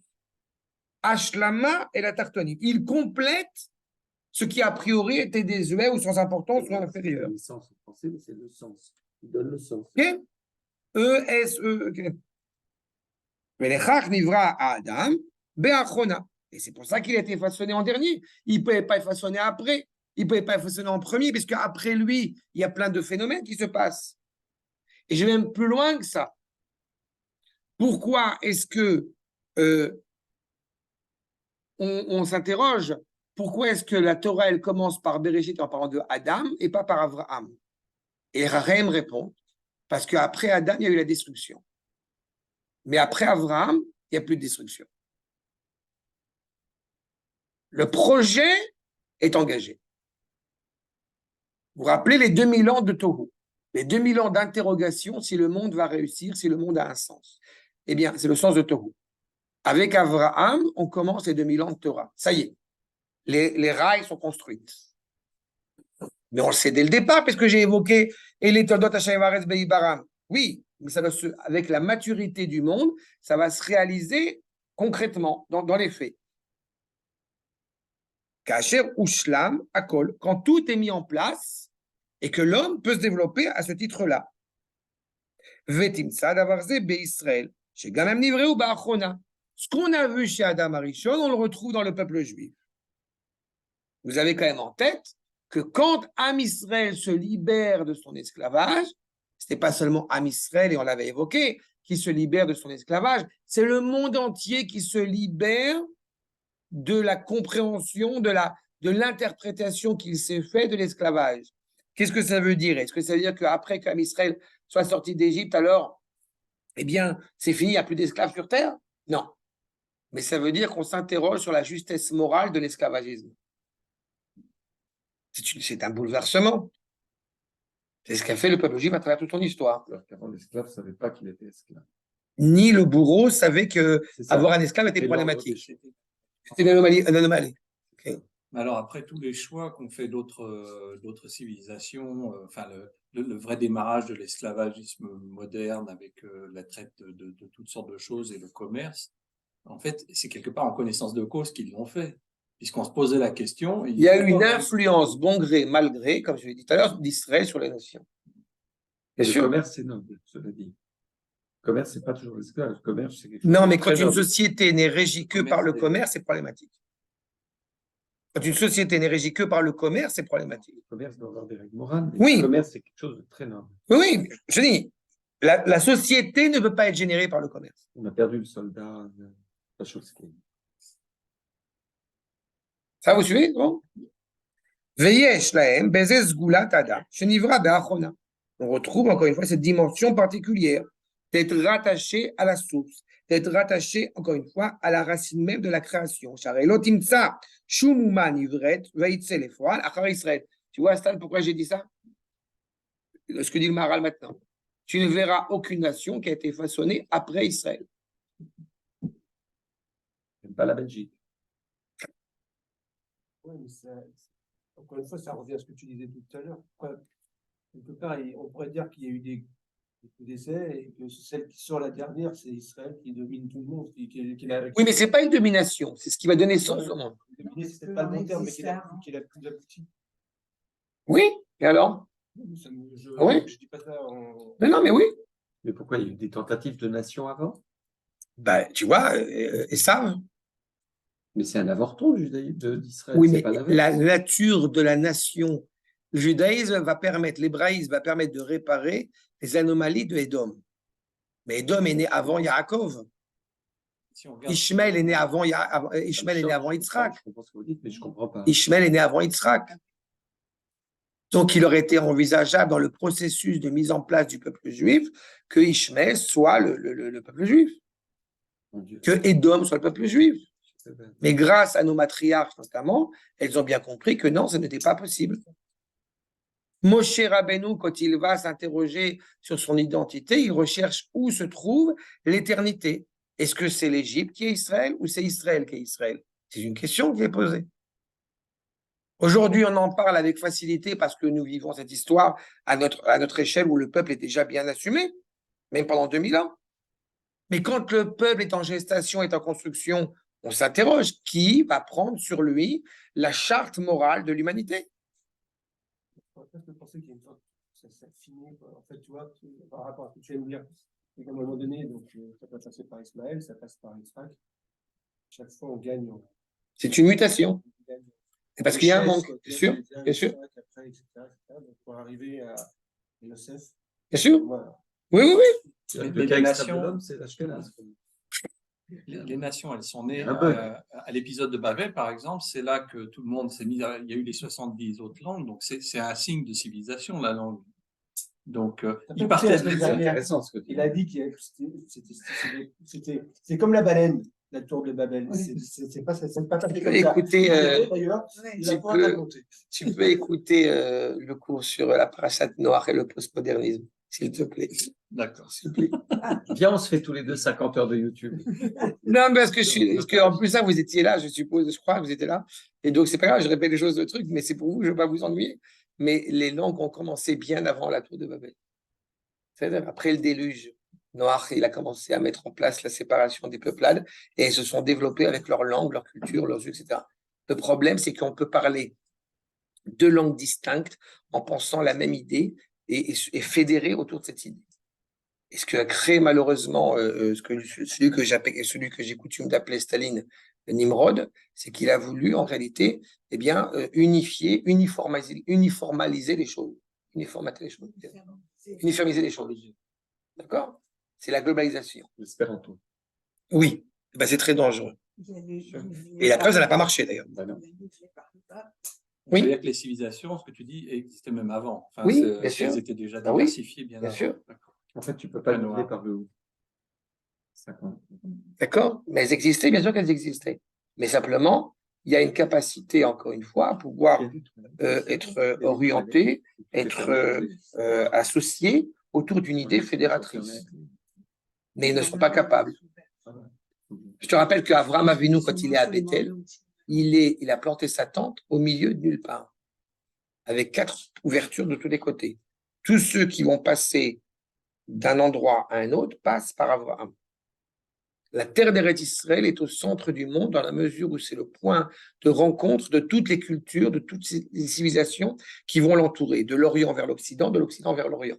Ashlama et la tartonie. Il complète ce qui a priori était désuet ou sans importance ou inférieur. Le sens en français, mais c'est le sens. Il donne le sens. Okay? E-S-E. Okay. Velechach nivra Adam be'achona. Et c'est pour ça qu'il a été façonné en dernier. Il ne pouvait pas être façonné après. Il ne pouvait pas être façonné en premier, puisque après lui, il y a plein de phénomènes qui se passent. Et je vais même plus loin que ça. Pourquoi est-ce que on s'interroge? Pourquoi est-ce que la Torah, elle commence par Bereshit en parlant de Adam et pas par Avraham? Et Raham répond, parce qu'après Adam, il y a eu la destruction. Mais après Avraham, il n'y a plus de destruction. Le projet est engagé. Vous vous rappelez les 2000 ans de Tohu, les 2000 ans d'interrogation si le monde va réussir, si le monde a un sens. Eh bien, c'est le sens de Tohu. Avec Avraham, on commence les 2000 ans de Torah. Ça y est, les rails sont construites. Mais on le sait dès le départ, puisque j'ai évoqué Eletodot Hashayvaretz Beibaram. Oui, mais ça va avec la maturité du monde, ça va se réaliser concrètement, dans les faits. Kacher Ushlam Akol, quand tout est mis en place et que l'homme peut se développer à ce titre-là. Vetimsa Davarze Be-Israël, chez Gamem Nivreu Ba'achona. Ce qu'on a vu chez Adam Arishon, on le retrouve dans le peuple juif. Vous avez quand même en tête que quand Am Israël se libère de son esclavage, ce n'est pas seulement Am Israël, et on l'avait évoqué, qui se libère de son esclavage, c'est le monde entier qui se libère de la compréhension, de l'interprétation qu'il s'est fait de l'esclavage. Qu'est-ce que ça veut dire? Est-ce que ça veut dire qu'après qu'Am Israël soit sorti d'Égypte, alors, eh bien, c'est fini, il n'y a plus d'esclaves sur terre? Non. Mais ça veut dire qu'on s'interroge sur la justesse morale de l'esclavagisme. C'est un bouleversement. C'est ce qu'a fait le peuple juif à travers toute son histoire. Alors qu'avant, l'esclave ne savait pas qu'il était esclave. Ni le bourreau savait que avoir un esclave était C'est problématique. C'est une anomalie. Ok. Mais alors après tous les choix qu'ont fait d'autres civilisations, enfin le vrai démarrage de l'esclavagisme moderne avec la traite de toutes sortes de choses et le commerce, en fait, c'est quelque part en connaissance de cause qu'ils l'ont fait, puisqu'on se posait la question. Il y a eu une influence, bon gré, mal gré, comme je l'ai dit tout à l'heure, d'Israël sur les nations. Bien Le sûr. commerce, c'est noble, cela dit. Le commerce, c'est pas toujours l'esclave. Le commerce, c'est quelque chose Non, de mais quand très une noble. société n'est régie que par le Commerce, commerce, c'est problématique. Quand une société n'est régie que par le commerce, c'est problématique. Le commerce doit avoir des règles morales, mais Oui. le commerce, c'est quelque chose de très noble. Oui, oui, je dis, la société ne peut pas être générée par le commerce. On a perdu le soldat, la chose qui est. Ça, vous suivez? Bon. Veyesh lahem bezez gulat adam, shenivra be'achona. On retrouve encore une fois cette dimension particulière d'être rattaché à la source, d'être rattaché encore une fois à la racine même de la création. Sharelotimtsa shumuman ivret veitse lefroal achar Israël. Tu vois, Stan, pourquoi j'ai dit ça? Ce que dit le Maharal maintenant. Tu ne verras aucune nation qui a été façonnée après Israël. Même pas la Belgique. Ouais, mais encore une fois, ça revient à ce que tu disais tout à l'heure. Quelque part, on pourrait dire qu'il y a eu des décès et que celle qui sort la dernière, c'est Israël qui domine tout le monde. Oui, mais ce n'est pas une domination, c'est ce qui va donner sens au monde. Dominer, c'est peut-être pas le bon terme, mais qui est la plus aboutie. Oui, et alors? Ah oui? Je dis pas ça en. Non, mais oui. Mais pourquoi il y a eu des tentatives de nation avant? Ben, tu vois, et ça. Mais c'est un avorton d'Israël. Oui, c'est mais pas l'inverse. la nature de la nation, le judaïsme va permettre, l'hébraïsme va permettre de réparer les anomalies de Édom. Mais Édom est né avant Yaakov. Si on regarde- Ishmael est né avant, Ishmael est né avant Yitzhak. Je comprends ce que vous dites, mais je comprends pas. Ishmael est né avant Yitzhak. Donc, il aurait été envisageable dans le processus de mise en place du peuple juif que Ishmael soit le peuple juif, Mon Dieu. que Édom soit le peuple juif. C'est vrai. Mais grâce à nos matriarches notamment, elles ont bien compris que non, ce n'était pas possible. Moshe Rabbeinu, quand il va s'interroger sur son identité, il recherche où se trouve l'éternité. Est-ce que c'est l'Égypte qui est Israël ou c'est Israël qui est Israël? C'est une question qui est posée. Aujourd'hui, on en parle avec facilité parce que nous vivons cette histoire à notre échelle où le peuple est déjà bien assumé, même pendant 2000 ans. Mais quand le peuple est en gestation, est en construction, on s'interroge, qui va prendre sur lui la charte morale de l'humanité? On peut presque penser qu'il y a une sorte, ça finit, quoi. En fait, tu vois, par rapport à ce que tu viens de dire, c'est qu'à un moment donné, donc, ça peut passer par Ismaël, ça passe par Isaac. Chaque fois, on gagne. C'est une mutation. On gagne C'est parce qu'il y a un richesse, manque, quoi. bien sûr, Isaac, bien sûr, après, etc., donc, pour arriver à Yosef. bien sûr. Voilà. Oui, oui, oui. Le Les cas extrême nations- de l'homme, c'est l'Ashkenaz. Les nations, elles sont nées Un bug. à l'épisode de Babel, par exemple. C'est là que tout le monde s'est mis. Il y a eu les 70 autres langues, donc c'est un signe de civilisation, la langue. Donc, ils fait partaient la de semaine C'est dernière. intéressant ce que tu Il a dit que c'est comme la baleine, la tour de Babel. C'est pas passé comme ça. Écoutez, D'ailleurs, il a tu pas peux- raconté. tu peux écouter le cours sur la parashat Noach et le postmodernisme, s'il te plaît. D'accord. S'il te plaît. Viens, on se fait tous les deux 50 heures de YouTube. Non, parce que en plus, ça, vous étiez là, je suppose, je crois que vous étiez là. Et donc, c'est pas grave, je répète les choses de trucs, mais c'est pour vous, je ne veux pas vous ennuyer. Mais les langues ont commencé bien avant la tour de Babel. C'est-à-dire, après le déluge, Noach, il a commencé à mettre en place la séparation des peuplades et ils se sont développés avec leur langue, leur culture, leurs yeux, etc. Le problème, c'est qu'on peut parler deux langues distinctes en pensant la même idée et fédérer autour de cette idée. Et ce que a créé malheureusement celui que j'ai coutume d'appeler Staline Nimrod, c'est qu'il a voulu en réalité unifier, uniformaliser les choses. Uniformiser les choses. D'accord? C'est la globalisation. L'espéranto. Oui, ben, c'est très dangereux. Et la preuve, ça n'a pas marché d'ailleurs. Oui. C'est-à-dire que les civilisations, ce que tu dis, existaient même avant. Enfin, Oui, bien sûr. elles étaient déjà Ah oui, diversifiées bien bien avant. sûr. D'accord. En fait, tu ne peux pas Ah, le non. par le haut. 50. D'accord? Mais elles existaient, bien sûr qu'elles existaient. Mais simplement, il y a une capacité, encore une fois, à pouvoir être orienté, être associé autour d'une idée fédératrice. Mais ils ne sont pas capables. Je te rappelle qu'Abraham Avinu, quand il est à Bethel, il a planté sa tente au milieu de nulle part, avec 4 ouvertures de tous les côtés. Tous ceux qui vont passer d'un endroit à un autre passent par Abraham. La terre d'Eretz Israël est au centre du monde dans la mesure où c'est le point de rencontre de toutes les cultures, de toutes les civilisations qui vont l'entourer, de l'Orient vers l'Occident, de l'Occident vers l'Orient.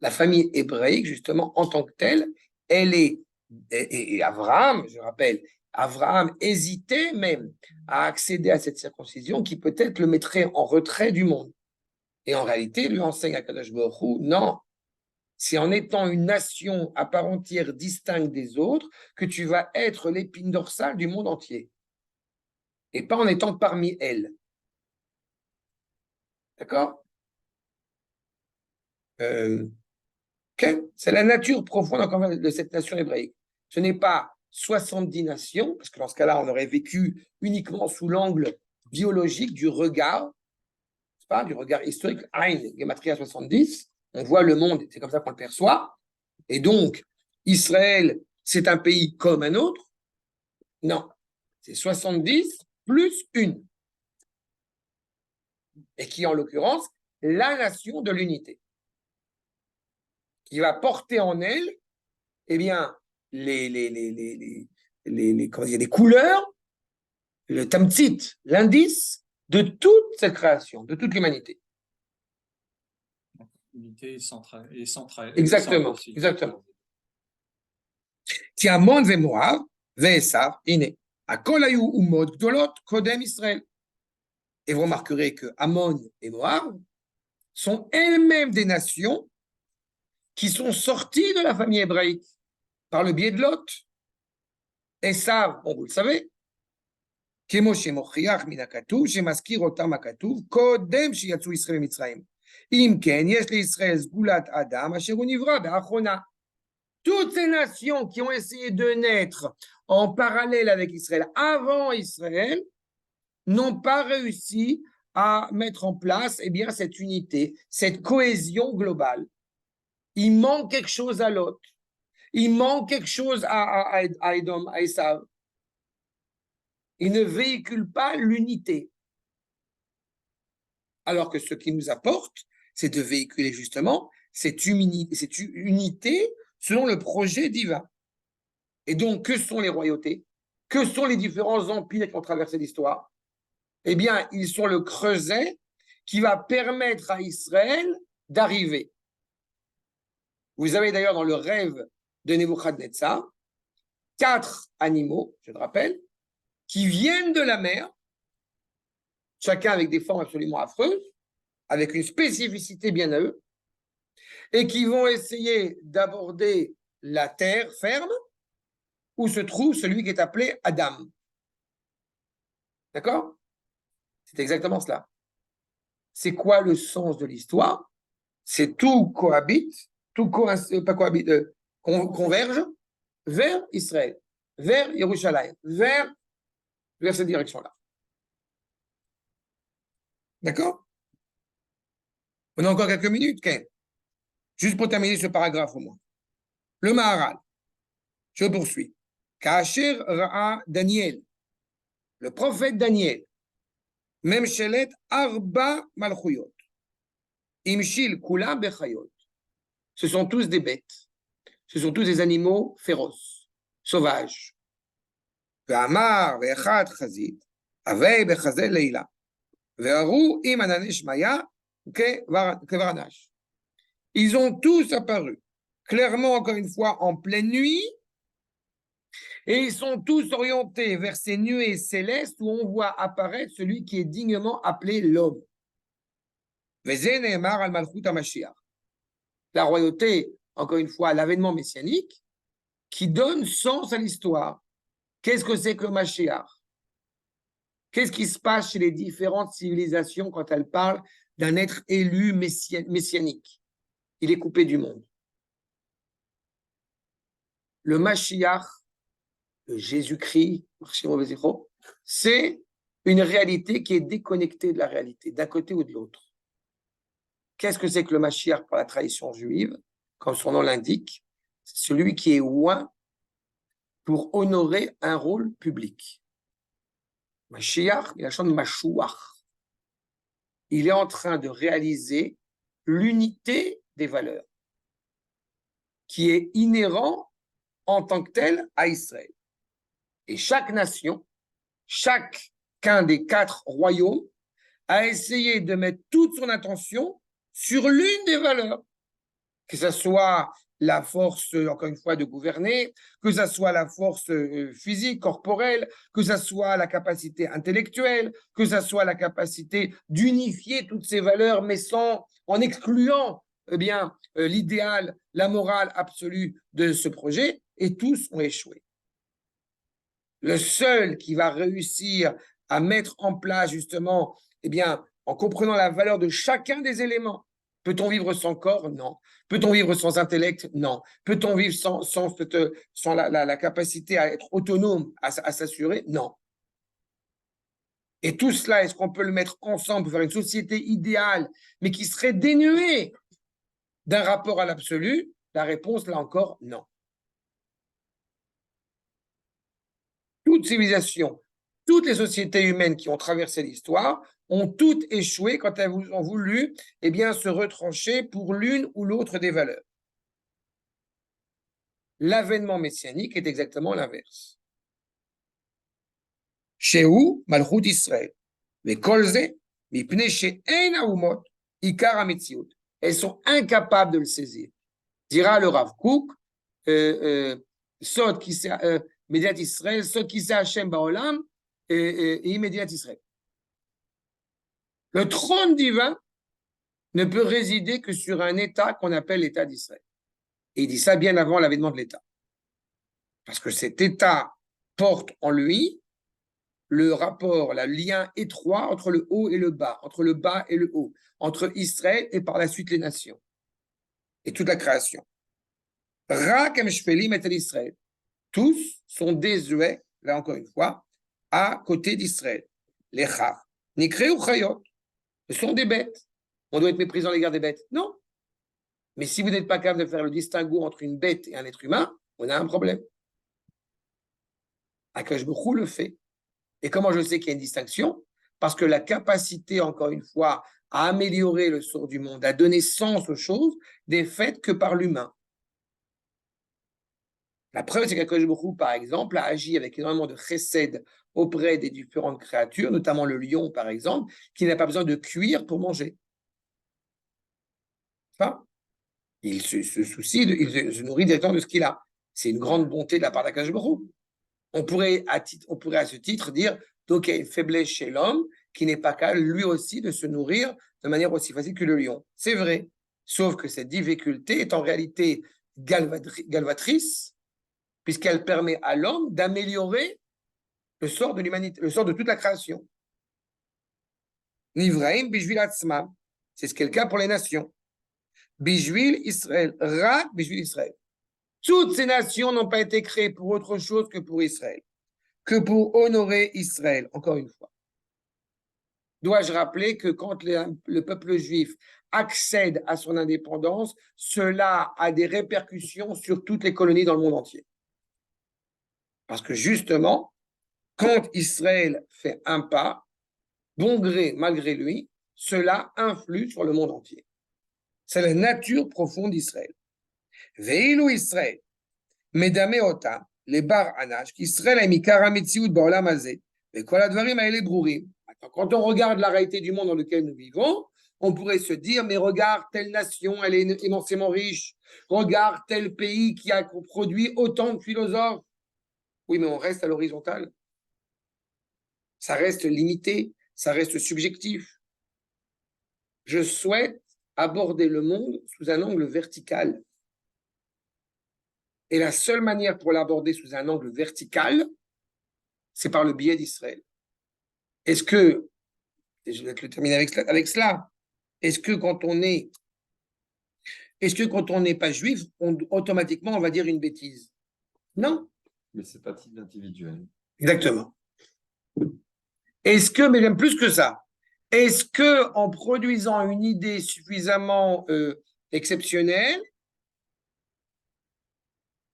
La famille hébraïque, justement, en tant que telle, elle est, et Abraham, je rappelle, Abraham hésitait même à accéder à cette circoncision qui peut-être le mettrait en retrait du monde. Et en réalité, lui enseigne à Kadosh Baruch Hu, non, c'est en étant une nation à part entière distincte des autres que tu vas être l'épine dorsale du monde entier. Et pas en étant parmi elles. D'accord? C'est la nature profonde encore de cette nation hébraïque. Ce n'est pas 70 nations, parce que dans ce cas-là, on aurait vécu uniquement sous l'angle biologique du regard, pas, du regard historique, Ein, Gematria 70. On voit le monde, c'est comme ça qu'on le perçoit. Et donc, Israël, c'est un pays comme un autre. Non, c'est 70 plus une. Et qui, en l'occurrence, la nation de l'unité. Qui va porter en elle, eh bien, les couleurs, le tamtzit, l'indice de toute cette création, de toute l'humanité. Unité centrale. Exactement, exactement. Qui Amon ve Moab, ve Esav, Ine. Akol hayu umot gdolot kodem Israël. Et vous remarquerez que Amon et Moab sont elles-mêmes des nations qui sont sorties de la famille hébraïque par le biais de Lot. Esav, bon, vous le savez, כמו שמוכיח מן הכתוב, שמזכיר אותם הכתוב, קודם שיצאו ישראל ממצרים. אם כן, יש לישראל סגולת אדם, אשר הוא נברא באחרונה. Toutes ces nations qui ont essayé de naître en parallèle avec Israël, avant Israël, n'ont pas réussi à mettre en place eh bien, cette unité, cette cohésion globale. Il manque quelque chose à Lot. Il manque quelque chose à Edom, à Esav. Il ne véhicule pas l'unité. Alors que ce qui nous apporte, c'est de véhiculer justement cette unité selon le projet divin. Et donc, que sont les royautés? Que sont les différents empires qui ont traversé l'histoire? Eh bien, ils sont le creuset qui va permettre à Israël d'arriver. Vous avez d'ailleurs dans le rêve de Nebuchadnezzar 4 animaux, je le rappelle, qui viennent de la mer, chacun avec des formes absolument affreuses, avec une spécificité bien à eux, et qui vont essayer d'aborder la terre ferme où se trouve celui qui est appelé Adam. D'accord? C'est exactement cela. C'est quoi le sens de l'histoire? C'est tout cohabite, converge vers Israël, vers Yerushalayim, vers cette direction-là. D'accord? On a encore quelques minutes, Ken. Juste pour terminer ce paragraphe au moins. Le Maharal, je poursuis. Kacher Ra'a Daniel, le prophète Daniel, même Shelet Arba Malchuyot, Imshil Kula Bechayot, ce sont tous des bêtes, ce sont tous des animaux féroces, sauvages. Ve'amar ve'echad chazit, avei bechazel leila, ve'aru im ananesh maya kevaranash. Ils ont tous apparu, clairement encore une fois en pleine nuit, et ils sont tous orientés vers ces nuées célestes où on voit apparaître celui qui est dignement appelé l'homme. La royauté, encore une fois, l'avènement messianique, qui donne sens à l'histoire. Qu'est-ce que c'est que le Mashiach? Qu'est-ce qui se passe chez les différentes civilisations quand elles parlent d'un être élu messianique? Il est coupé du monde. Le Mashiach, le Jésus-Christ, c'est une réalité qui est déconnectée de la réalité, d'un côté ou de l'autre. Qu'est-ce que c'est que le Mashiach pour la tradition juive? Comme son nom l'indique, c'est celui qui est oint pour honorer un rôle public. Mashiach, il a chanté Mashouach. Il est en train de réaliser l'unité des valeurs qui est inhérent en tant que tel à Israël. Et chaque nation, chacun des 4 royaumes a essayé de mettre toute son attention sur l'une des valeurs, que ce soit la force, encore une fois, de gouverner, que ce soit la force physique, corporelle, que ce soit la capacité intellectuelle, que ce soit la capacité d'unifier toutes ces valeurs, mais en excluant l'idéal, la morale absolue de ce projet, et tous ont échoué. Le seul qui va réussir à mettre en place justement, en comprenant la valeur de chacun des éléments. Peut-on vivre sans corps? Non. Peut-on vivre sans intellect? Non. Peut-on vivre sans la capacité à être autonome, à s'assurer? Non. Et tout cela, est-ce qu'on peut le mettre ensemble pour faire une société idéale, mais qui serait dénuée d'un rapport à l'absolu? La réponse, là encore, non. Toute civilisation, toutes les sociétés humaines qui ont traversé l'histoire ont toutes échoué quand elles ont voulu se retrancher pour l'une ou l'autre des valeurs. L'avènement messianique est exactement l'inverse. Shehu Malchut Israël, mais Kolze, Mipnei she'ein haumot, Ikar hametziut. Elles sont incapables de le saisir. Dira le Rav Kook, Sod qui Médiat Israël, Sod qui Hashem Baolam, et Médiat Israël. Le trône divin ne peut résider que sur un État qu'on appelle l'État d'Israël. Et il dit ça bien avant l'avènement de l'État. Parce que cet État porte en lui le rapport, le lien étroit entre le haut et le bas, entre le bas et le haut, entre Israël et par la suite les nations, et toute la création. Rakem Shfelim et Israël. Tous sont désuets, là encore une fois, à côté d'Israël. Les Chaf, Nikreu Chayot, ce sont des bêtes. On doit être méprisant à l'égard des bêtes. Non. Mais si vous n'êtes pas capable de faire le distinguo entre une bête et un être humain, on a un problème. Akash Baruch Hu le fait. Et comment je sais qu'il y a une distinction? Parce que la capacité, encore une fois, à améliorer le sort du monde, à donner sens aux choses, n'est faite que par l'humain. La preuve, c'est qu'Akash Baruch Hu, par exemple, a agi avec énormément de chesed auprès des différentes créatures, notamment le lion, par exemple, qui n'a pas besoin de cuire pour manger. Enfin, il se soucie, il se nourrit directement de ce qu'il a. C'est une grande bonté de la part d'Akash Baruch Hu. On pourrait à ce titre dire donc il y a une faiblesse chez l'homme qui n'est pas capable lui aussi de se nourrir de manière aussi facile que le lion. C'est vrai, sauf que cette difficulté est en réalité galvatrice puisqu'elle permet à l'homme d'améliorer le sort de l'humanité, le sort de toute la création. Nivraim bishvil atzmam, c'est ce qui est le cas pour les nations. Bishvil Israël, rak bishvil Israël. Toutes ces nations n'ont pas été créées pour autre chose que pour Israël, que pour honorer Israël, encore une fois. Dois-je rappeler que quand le peuple juif accède à son indépendance, cela a des répercussions sur toutes les colonies dans le monde entier. Parce que justement, quand Israël fait un pas, bon gré, malgré lui, cela influe sur le monde entier. C'est la nature profonde d'Israël. Ve'ilu Israël, Medame Otam, les bar anash, qu'Israël a mis karamitziut ba'olam hazeh, et kol hadvarim ha'ele brurim. Quand on regarde la réalité du monde dans lequel nous vivons, on pourrait se dire, mais regarde telle nation, elle est immensément riche. Regarde tel pays qui a produit autant de philosophes. Oui, mais on reste à l'horizontale. Ça reste limité, ça reste subjectif. Je souhaite aborder le monde sous un angle vertical. Et la seule manière pour l'aborder sous un angle vertical, c'est par le biais d'Israël. Est-ce que, et je vais le terminer avec cela, est-ce que quand on n'est pas juif, automatiquement on va dire une bêtise? Non. Mais c'est pas titre individuel. Exactement. Est-ce que, mais même plus que ça, est-ce que en produisant une idée suffisamment exceptionnelle,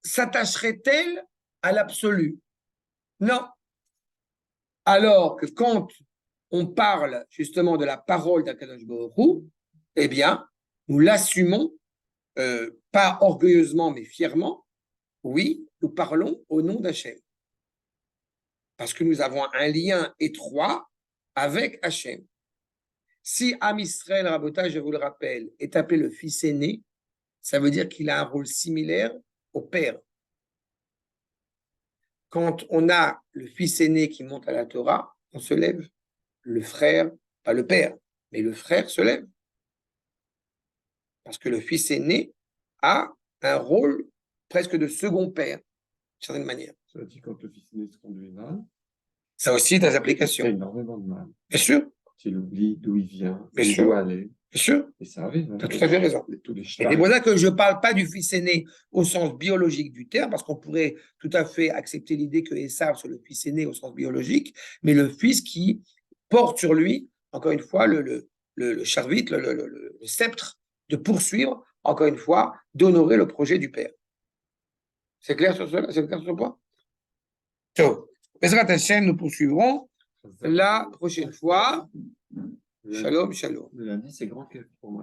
s'attacherait-elle à l'absolu. Non. Alors que quand on parle justement de la parole d'Akadosh Baruch Hu, eh bien, nous l'assumons, pas orgueilleusement, mais fièrement. Oui, nous parlons au nom d'Hachem. Parce que nous avons un lien étroit avec Hachem. Si Am Israël, Rabotai, je vous le rappelle, est appelé le fils aîné, ça veut dire qu'il a un rôle similaire au père. Quand on a le fils aîné qui monte à la Torah, on se lève. Le frère, pas le père, mais le frère se lève. Parce que le fils aîné a un rôle presque de second père, d'une certaine manière. Ça veut dire quand le fils aîné se conduit mal, Ça aussi, des il fait applications. énormément de mal. Bien sûr, Quand il oublie d'où il vient, Bien où il sûr. doit aller. bien sûr. Et ça arrive. Hein, Tu as tout à fait raison. Tous les Et c'est pour ça que je ne parle pas du fils aîné au sens biologique du terme, parce qu'on pourrait tout à fait accepter l'idée que Esav soit le fils aîné au sens biologique, mais le fils qui porte sur lui, encore une fois, le charvit, le sceptre, de poursuivre, encore une fois, d'honorer le projet du père. C'est clair sur cela? C'est clair sur ce point? So, Bezrat Hashem, nous poursuivrons la prochaine fois. Shalom, shalom. Le lundi, c'est grand cœur pour moi.